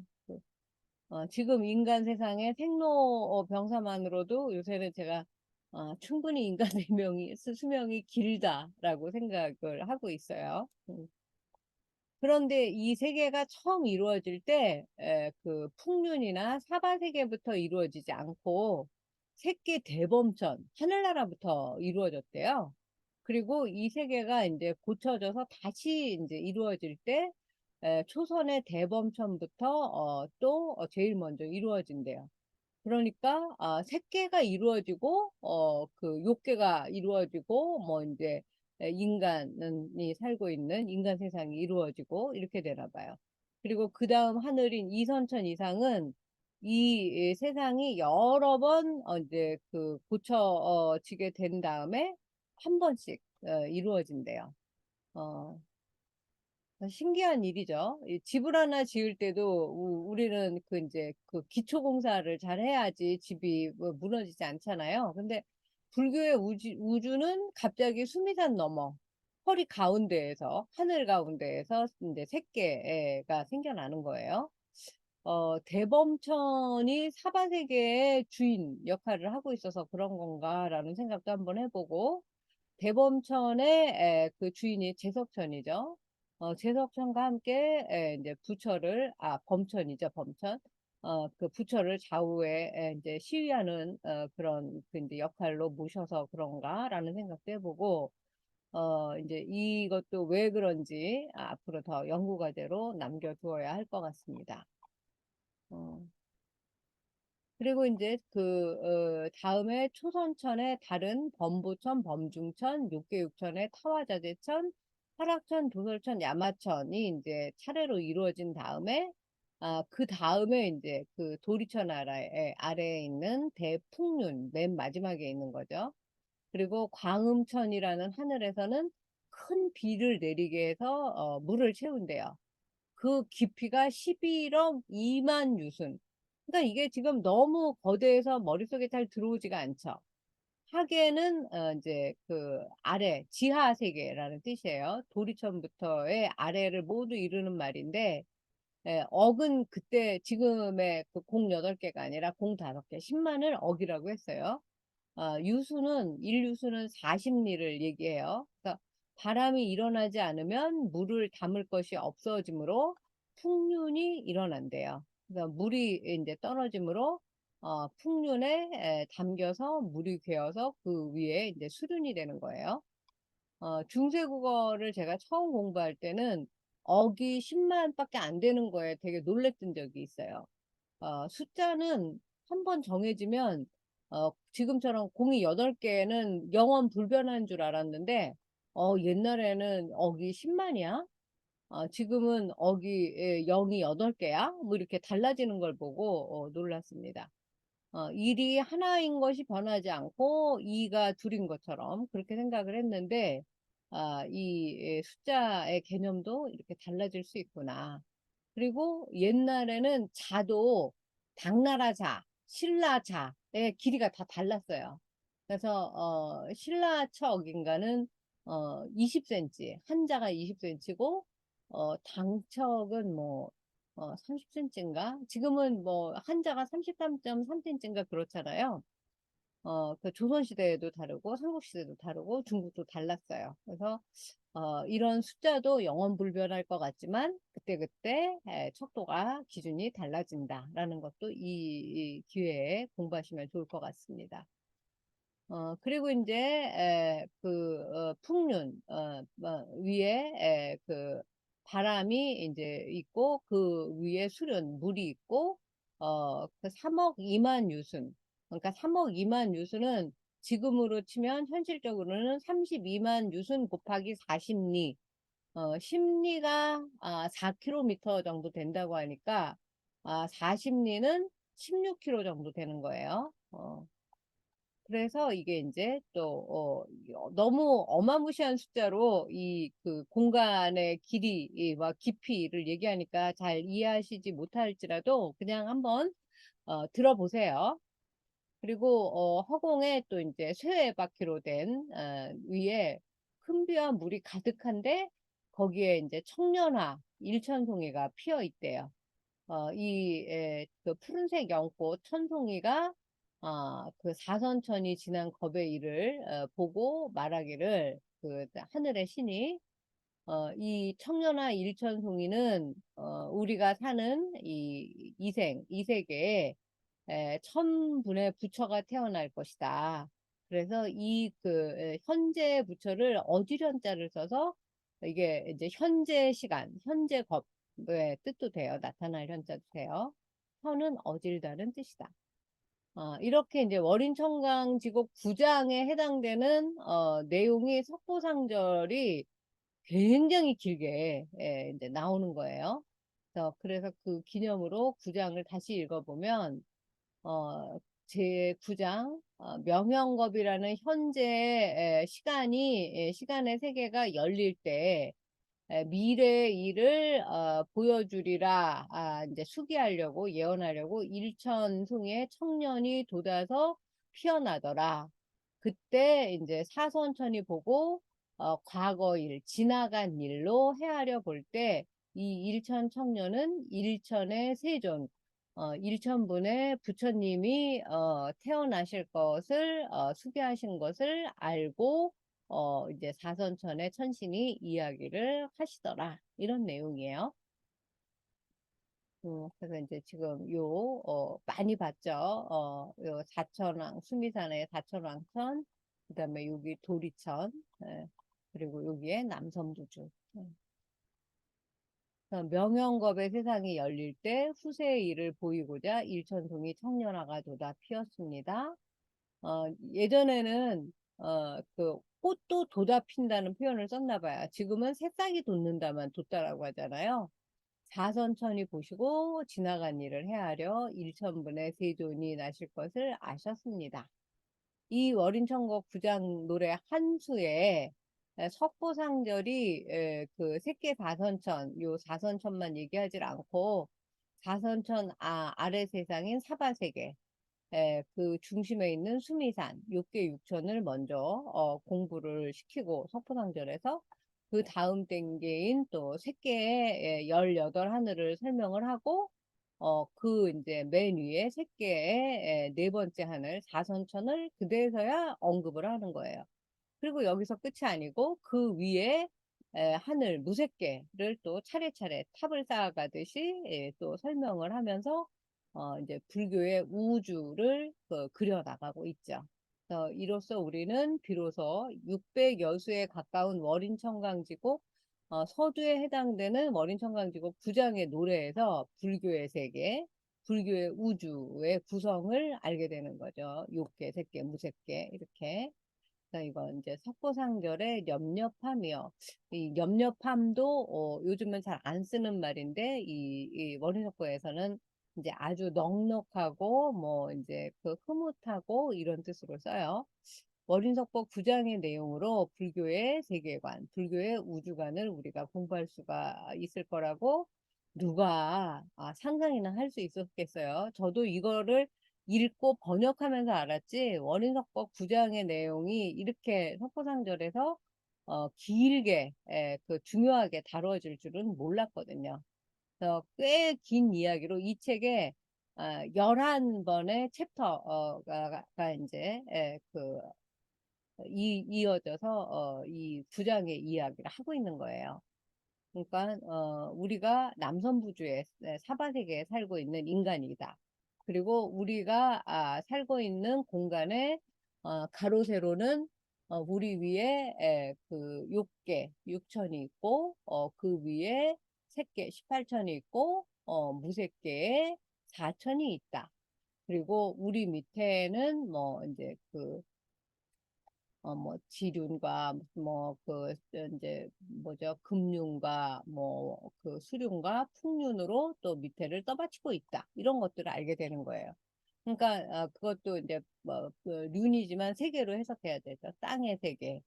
지금 인간 세상에 생로병사만으로도 요새는 제가 충분히 인간 수명이 길다라고 생각을 하고 있어요. 그런데 이 세계가 처음 이루어질 때, 그 풍륜이나 사바세계부터 이루어지지 않고 세계 대범천, 하늘나라부터 이루어졌대요. 그리고 이 세계가 이제 고쳐져서 다시 이제 이루어질 때, 초선의 대범천부터 제일 먼저 이루어진대요. 그러니까 색계가 이루어지고 그 욕계가 이루어지고 뭐 이제 인간이 살고 있는 인간 세상이 이루어지고 이렇게 되나 봐요. 그리고 그 다음 하늘인 이선천 이상은 이 세상이 여러 번 이제 그 고쳐지게 된 다음에 한 번씩 이루어진대요. 어, 신기한 일이죠. 이 집을 하나 지을 때도 우리는 그 이제 그 기초 공사를 잘 해야지 집이 뭐 무너지지 않잖아요. 근데 불교의 우주는 갑자기 수미산 넘어 허리 가운데에서 하늘 가운데에서 이제 새끼가 생겨나는 거예요. 대범천이 사바세계의 주인 역할을 하고 있어서 그런 건가라는 생각도 한번 해보고 대범천의 그 주인이 제석천이죠. 제석천과 함께 이제 부처를 범천이죠, 범천. 그 부처를 좌우에 이제 시위하는 그런 그 이제 역할로 모셔서 그런가라는 생각도 해보고 이제 이것도 왜 그런지 앞으로 더 연구 과제로 남겨두어야 할 것 같습니다. 어, 그리고 이제 다음에 초선천의 다른 범부천, 범중천, 육계육천의 타화자재천, 설악천, 도솔천, 야마천이 이제 차례로 이루어진 다음에 그 다음에 이제 그 도리천 아래에 있는 대풍륜 맨 마지막에 있는 거죠. 그리고 광음천이라는 하늘에서는 큰 비를 내리게 해서 물을 채운대요. 그 깊이가 11억 2만 유순. 그러니까 이게 지금 너무 거대해서 머릿속에 잘 들어오지가 않죠. 하계는 이제 그 아래, 지하 세계라는 뜻이에요. 도리천부터의 아래를 모두 이루는 말인데, 억은 그때 지금의 그 공 8개가 아니라 공 5개, 10만을 억이라고 했어요. 일유수는 40리를 얘기해요. 그러니까 바람이 일어나지 않으면 물을 담을 것이 없어지므로 풍륜이 일어난대요. 그러니까 물이 이제 떨어지므로 풍륜에 담겨서 물이 괴어서 그 위에 이제 수륜이 되는 거예요. 중세국어를 제가 처음 공부할 때는 억이 10만밖에 안 되는 거에 되게 놀랬던 적이 있어요. 숫자는 한 번 정해지면 지금처럼 공이 8개는 영원 불변한 줄 알았는데 옛날에는 억이 10만이야? 지금은 억이 0이 8개야? 뭐 이렇게 달라지는 걸 보고 놀랐습니다. 일이 하나인 것이 변하지 않고 이가 둘인 것처럼 그렇게 생각을 했는데 이 숫자의 개념도 이렇게 달라질 수 있구나. 그리고 옛날에는 자도 당나라 자, 신라 자의 길이가 다 달랐어요. 그래서 신라척인가는 20cm, 한자가 20cm고 당척은 뭐 30cm인가? 지금은 뭐 한자가 33.3cm인가 그렇잖아요. 그 조선시대에도 다르고 삼국시대도 다르고 중국도 달랐어요. 그래서 이런 숫자도 영원 불변할 것 같지만 그때그때 척도가 기준이 달라진다라는 것도 이 기회에 공부하시면 좋을 것 같습니다. 그리고 이제 풍륜 위에 그 바람이 이제 있고 그 위에 수륜 물이 있고 그 3억 2만 유순 그러니까 3억 2만 유순은 지금으로 치면 현실적으로는 32만 유순 곱하기 40리 10리가 4km 정도 된다고 하니까 40리는 16km 정도 되는 거예요. 그래서 이게 이제 또 너무 어마무시한 숫자로 이 그 공간의 길이와 깊이를 얘기하니까 잘 이해하시지 못할지라도 그냥 한번 들어보세요. 그리고 허공에 또 이제 쇠바퀴로 된 위에 큰 비와 물이 가득한데 거기에 이제 청년화, 일천송이가 피어 있대요. 그 푸른색 연꽃 천송이가 그 사선천이 지난 겁의 일을 보고 말하기를 그 하늘의 신이 이 청년화 일천송이는 우리가 사는 이 세계에 천분의 부처가 태어날 것이다. 그래서 현재 부처를 어지련자를 써서 이게 이제 현재 시간, 현재 겁의 뜻도 돼요. 나타날 현자도 돼요. 현은 어질다는 뜻이다. 이렇게 이제 월인청강지곡 9장에 해당되는 내용이 석고상절이 굉장히 길게 이제 나오는 거예요. 그래서 그 기념으로 9장을 다시 읽어보면 제 9장 명형겁이라는 현재 시간의 세계가 열릴 때 미래의 일을 보여주리라 이제 수기하려고 예언하려고 일천송이의 청년이 돋아서 피어나더라. 그때 이제 사선천이 보고 과거 일, 지나간 일로 헤아려 볼 때 이 일천 청년은 일천의 세존, 일천분의 부처님이 태어나실 것을 수기하신 것을 알고 이제 사선천의 천신이 이야기를 하시더라. 이런 내용이에요. 그래서 이제 지금 많이 봤죠. 요 사천왕, 수미산의 사천왕천, 그 다음에 여기 도리천, 그리고 여기에 남섬부주. 명영겁의 세상이 열릴 때 후세의 일을 보이고자 일천송이 청년화가 돋아 피었습니다. 예전에는 그 꽃도 돋아 핀다는 표현을 썼나 봐요. 지금은 새싹이 돋는다만 돋다라고 하잖아요. 사선천이 보시고 지나간 일을 헤아려 일천분의 세존이 나실 것을 아셨습니다. 이 월인천곡 9장 노래 한 수에 석보상절이 그 색계 사선천, 요 사선천만 얘기하지 않고 사선천 아래 세상인 사바세계, 그 중심에 있는 수미산, 육계 육천을 먼저 공부를 시키고 석보상절에서 그 다음 단계인 또 색계의 18하늘을 설명을 하고 그 이제 맨 위에 색계의 네 번째 하늘 사선천을 그대서야 언급을 하는 거예요. 그리고 여기서 끝이 아니고 그 위에 하늘 무색계를 또 차례차례 탑을 쌓아가듯이 또 설명을 하면서 이제 불교의 우주를 그려 나가고 있죠. 이로써 우리는 비로소 600여 수에 가까운 월인청강지곡 서두에 해당되는 월인청강지곡 9장의 노래에서 불교의 세계, 불교의 우주의 구성을 알게 되는 거죠. 욕계, 색계, 무색계 이렇게. 이건 이제 석고상절의 엽렵함이요. 이 엽렵함도 요즘은 잘 안 쓰는 말인데 이 월인석고에서는 이제 아주 넉넉하고 뭐 이제 그 흐뭇하고 이런 뜻으로 써요. 월인석고 9장의 내용으로 불교의 세계관, 불교의 우주관을 우리가 공부할 수가 있을 거라고 누가 상상이나 할 수 있었겠어요. 저도 이거를 읽고 번역하면서 알았지 원인석법 9장의 내용이 이렇게 석고상절에서 길게 그 중요하게 다뤄질 줄은 몰랐거든요. 그래서 꽤 긴 이야기로 이 책에 11번의 챕터가 이제 이어져서 이 9장의 이야기를 하고 있는 거예요. 그러니까 우리가 남선부주의 사바세계에 살고 있는 인간이다. 그리고 우리가 살고 있는 공간에 가로 세로는 우리 위에 그 6개, 6천이 있고 그 위에 색계 18천이 있고 무색계에 4천이 있다. 그리고 우리 밑에는 뭐 이제 뭐 지륜과 뭐 이제 뭐죠 금륜과 뭐 수륜과 풍륜으로 또 밑에를 떠받치고 있다 이런 것들을 알게 되는 거예요. 그러니까 그것도 이제 그 륜이지만 세계로 해석해야 되죠. 땅의 세계,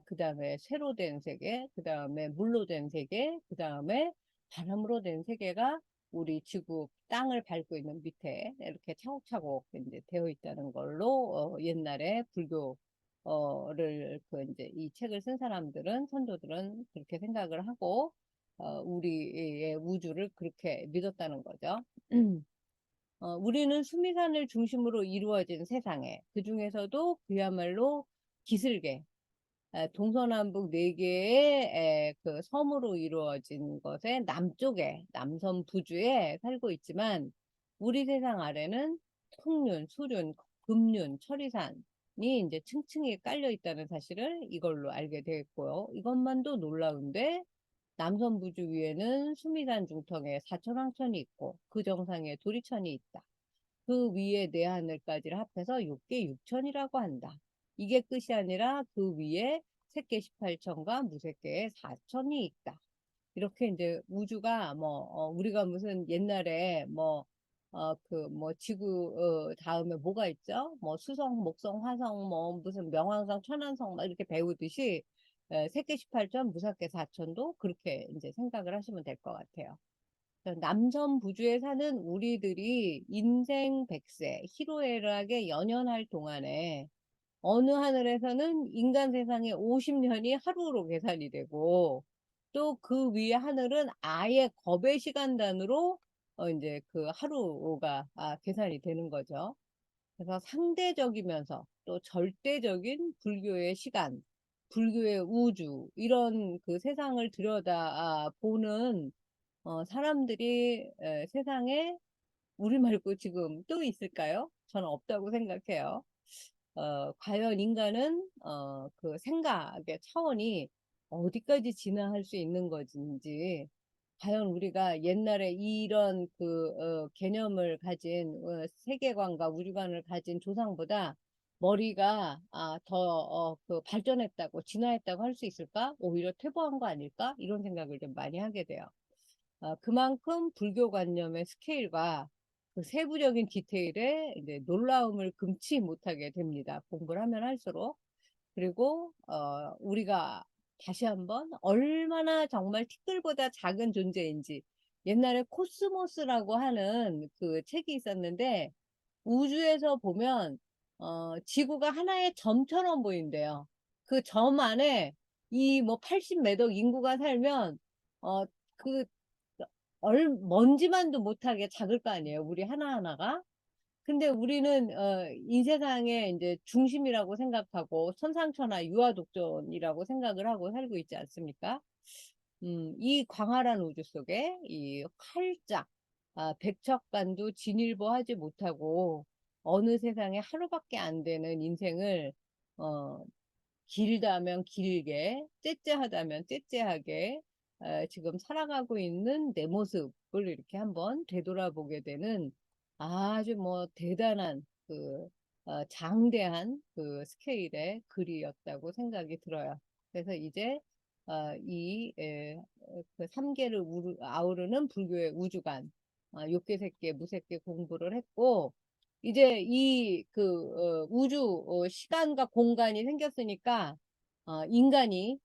그 다음에 쇠로 된 세계, 그 다음에 물로 된 세계, 그 다음에 바람으로 된 세계가 우리 지구 땅을 밟고 있는 밑에 이렇게 차곡차곡 이제 되어 있다는 걸로 옛날에 불교 그 이제 이 책을 쓴 사람들은, 선조들은 그렇게 생각을 하고, 우리의 우주를 그렇게 믿었다는 거죠. 우리는 수미산을 중심으로 이루어진 세상에, 그 중에서도 그야말로 기슭에, 동서남북 네 개의 그 섬으로 이루어진 것의 남쪽에, 남섬 부주에 살고 있지만, 우리 세상 아래는 풍륜, 수륜, 금륜, 천리산이 이제 층층이 깔려 있다는 사실을 이걸로 알게 되었고요. 이것만도 놀라운데, 남섬 부주 위에는 수미산 중턱에 사천왕천이 있고, 그 정상에 도리천이 있다. 그 위에 내하늘까지를 합해서 6개 6천이라고 한다. 이게 끝이 아니라 그 위에 색계 18천과 무색계의 4천이 있다. 이렇게 이제 우주가 우리가 무슨 옛날에 지구 다음에 뭐가 있죠? 뭐 수성, 목성, 화성, 뭐 무슨 명왕성, 천왕성 막 이렇게 배우듯이 색계 18천, 무색계 4천도 그렇게 이제 생각을 하시면 될 것 같아요. 남섬 부주에 사는 우리들이 인생 100세, 희로애락에 연연할 동안에 어느 하늘에서는 인간 세상의 50년이 하루로 계산이 되고 또 그 위에 하늘은 아예 겁의 시간단으로 이제 그 하루가 계산이 되는 거죠. 그래서 상대적이면서 또 절대적인 불교의 시간, 불교의 우주 이런 그 세상을 들여다 보는 사람들이 세상에 우리 말고 지금 또 있을까요? 저는 없다고 생각해요. 과연 인간은 그 생각의 차원이 어디까지 진화할 수 있는 것인지, 과연 우리가 옛날에 이런 그 개념을 가진 세계관과 우주관을 가진 조상보다 머리가 더 발전했다고 진화했다고 할 수 있을까? 오히려 퇴보한 거 아닐까? 이런 생각을 좀 많이 하게 돼요. 그만큼 불교관념의 스케일과 그 세부적인 디테일에 이제 놀라움을 금치 못하게 됩니다. 공부를 하면 할수록. 그리고 우리가 다시 한번 얼마나 정말 티끌보다 작은 존재인지, 옛날에 코스모스라고 하는 그 책이 있었는데 우주에서 보면 지구가 하나의 점처럼 보인대요. 그 점 안에 이 뭐 80매덕 인구가 살면 그 먼지만도 못하게 작을 거 아니에요. 우리 하나하나가. 근데 우리는 이 세상의 이제 중심이라고 생각하고 천상천하 유아독존이라고 생각을 하고 살고 있지 않습니까? 이 광활한 우주 속에 이 활짝 백척간도 진일보하지 못하고 어느 세상에 하루밖에 안 되는 인생을 어, 길다면 길게, 째째하다면 째째하게 지금 살아가고 있는 내 모습을 이렇게 한번 되돌아보게 되는 아주 뭐 대단한 그 장대한 그 스케일의 글이었다고 생각이 들어요. 그래서 이제 그 3계를 아우르는 불교의 우주관, 욕계색계, 무색계 공부를 했고 이제 이 그 우주 시간과 공간이 생겼으니까 인간이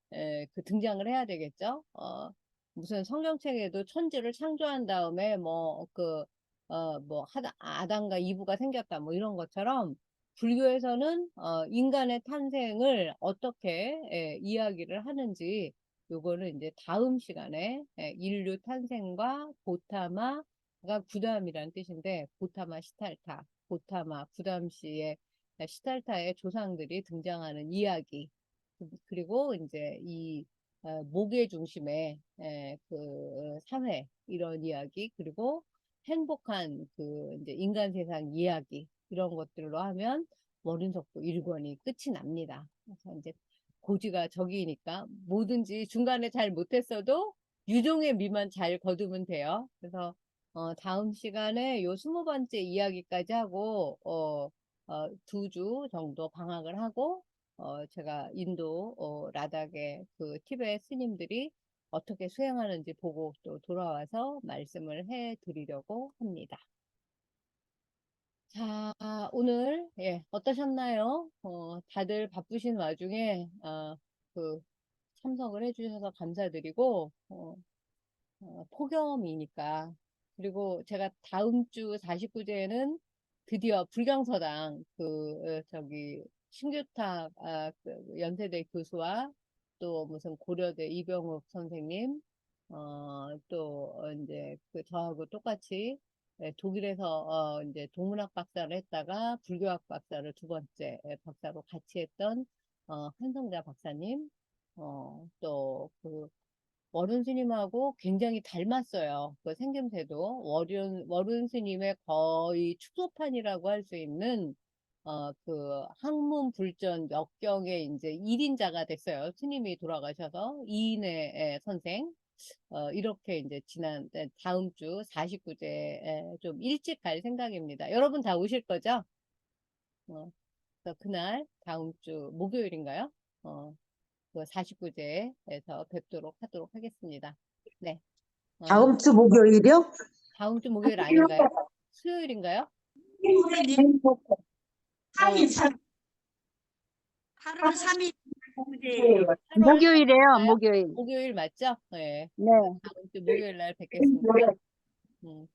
그 등장을 해야 되겠죠. 무슨 성경책에도 천지를 창조한 다음에 아담과 이브가 생겼다 뭐 이런 것처럼 불교에서는 인간의 탄생을 어떻게 이야기를 하는지 요거는 이제 다음 시간에 인류 탄생과 고타마가 구담이라는 뜻인데 고타마 시탈타 고타마 구담시의 시탈타의 조상들이 등장하는 이야기 그리고 이제 이 목의 중심의 그 사회 이런 이야기 그리고 행복한 그 이제 인간 세상 이야기 이런 것들로 하면 머린속도 1권이 끝이 납니다. 그래서 이제 고지가 저기니까 뭐든지 중간에 잘 못했어도 유종의 미만 잘 거두면 돼요. 그래서 다음 시간에 요 20번째 이야기까지 하고 2주 정도 방학을 하고 제가 인도 라닥의 그 티베트 스님들이 어떻게 수행하는지 보고 또 돌아와서 말씀을 해 드리려고 합니다. 자, 오늘 어떠셨나요? 다들 바쁘신 와중에 그 참석을 해주셔서 감사드리고 폭염이니까 그리고 제가 다음 주 49제에는 드디어 불경서당 저기 신규탁 그 연세대 교수와 또 무슨 고려대 이병욱 선생님, 또 이제 그 저하고 똑같이 독일에서 이제 동문학 박사를 했다가 불교학 박사를 두 번째 박사로 같이 했던 한성자 박사님, 또 그 월운 스님하고 굉장히 닮았어요. 그 생김새도 월운 스님의 거의 축소판이라고 할 수 있는 그 학문 불전 역경의 이제 1인자가 됐어요. 스님이 돌아가셔서 이인의 선생. 이렇게 이제 다음 주 49제 좀 일찍 갈 생각입니다. 여러분 다 오실 거죠? 그래서 그날 다음 주 목요일인가요? 그 49제에서 뵙도록 하도록 하겠습니다. 네. 다음 주 목요일이요? 다음 주 목요일 아닌가요? 수요일인가요? 하루는 3일 목요일이에요. 목요일이에요, 목요일. 목요일 맞죠? 네. 네. 다음 주 목요일 날 뵙겠습니다. 음.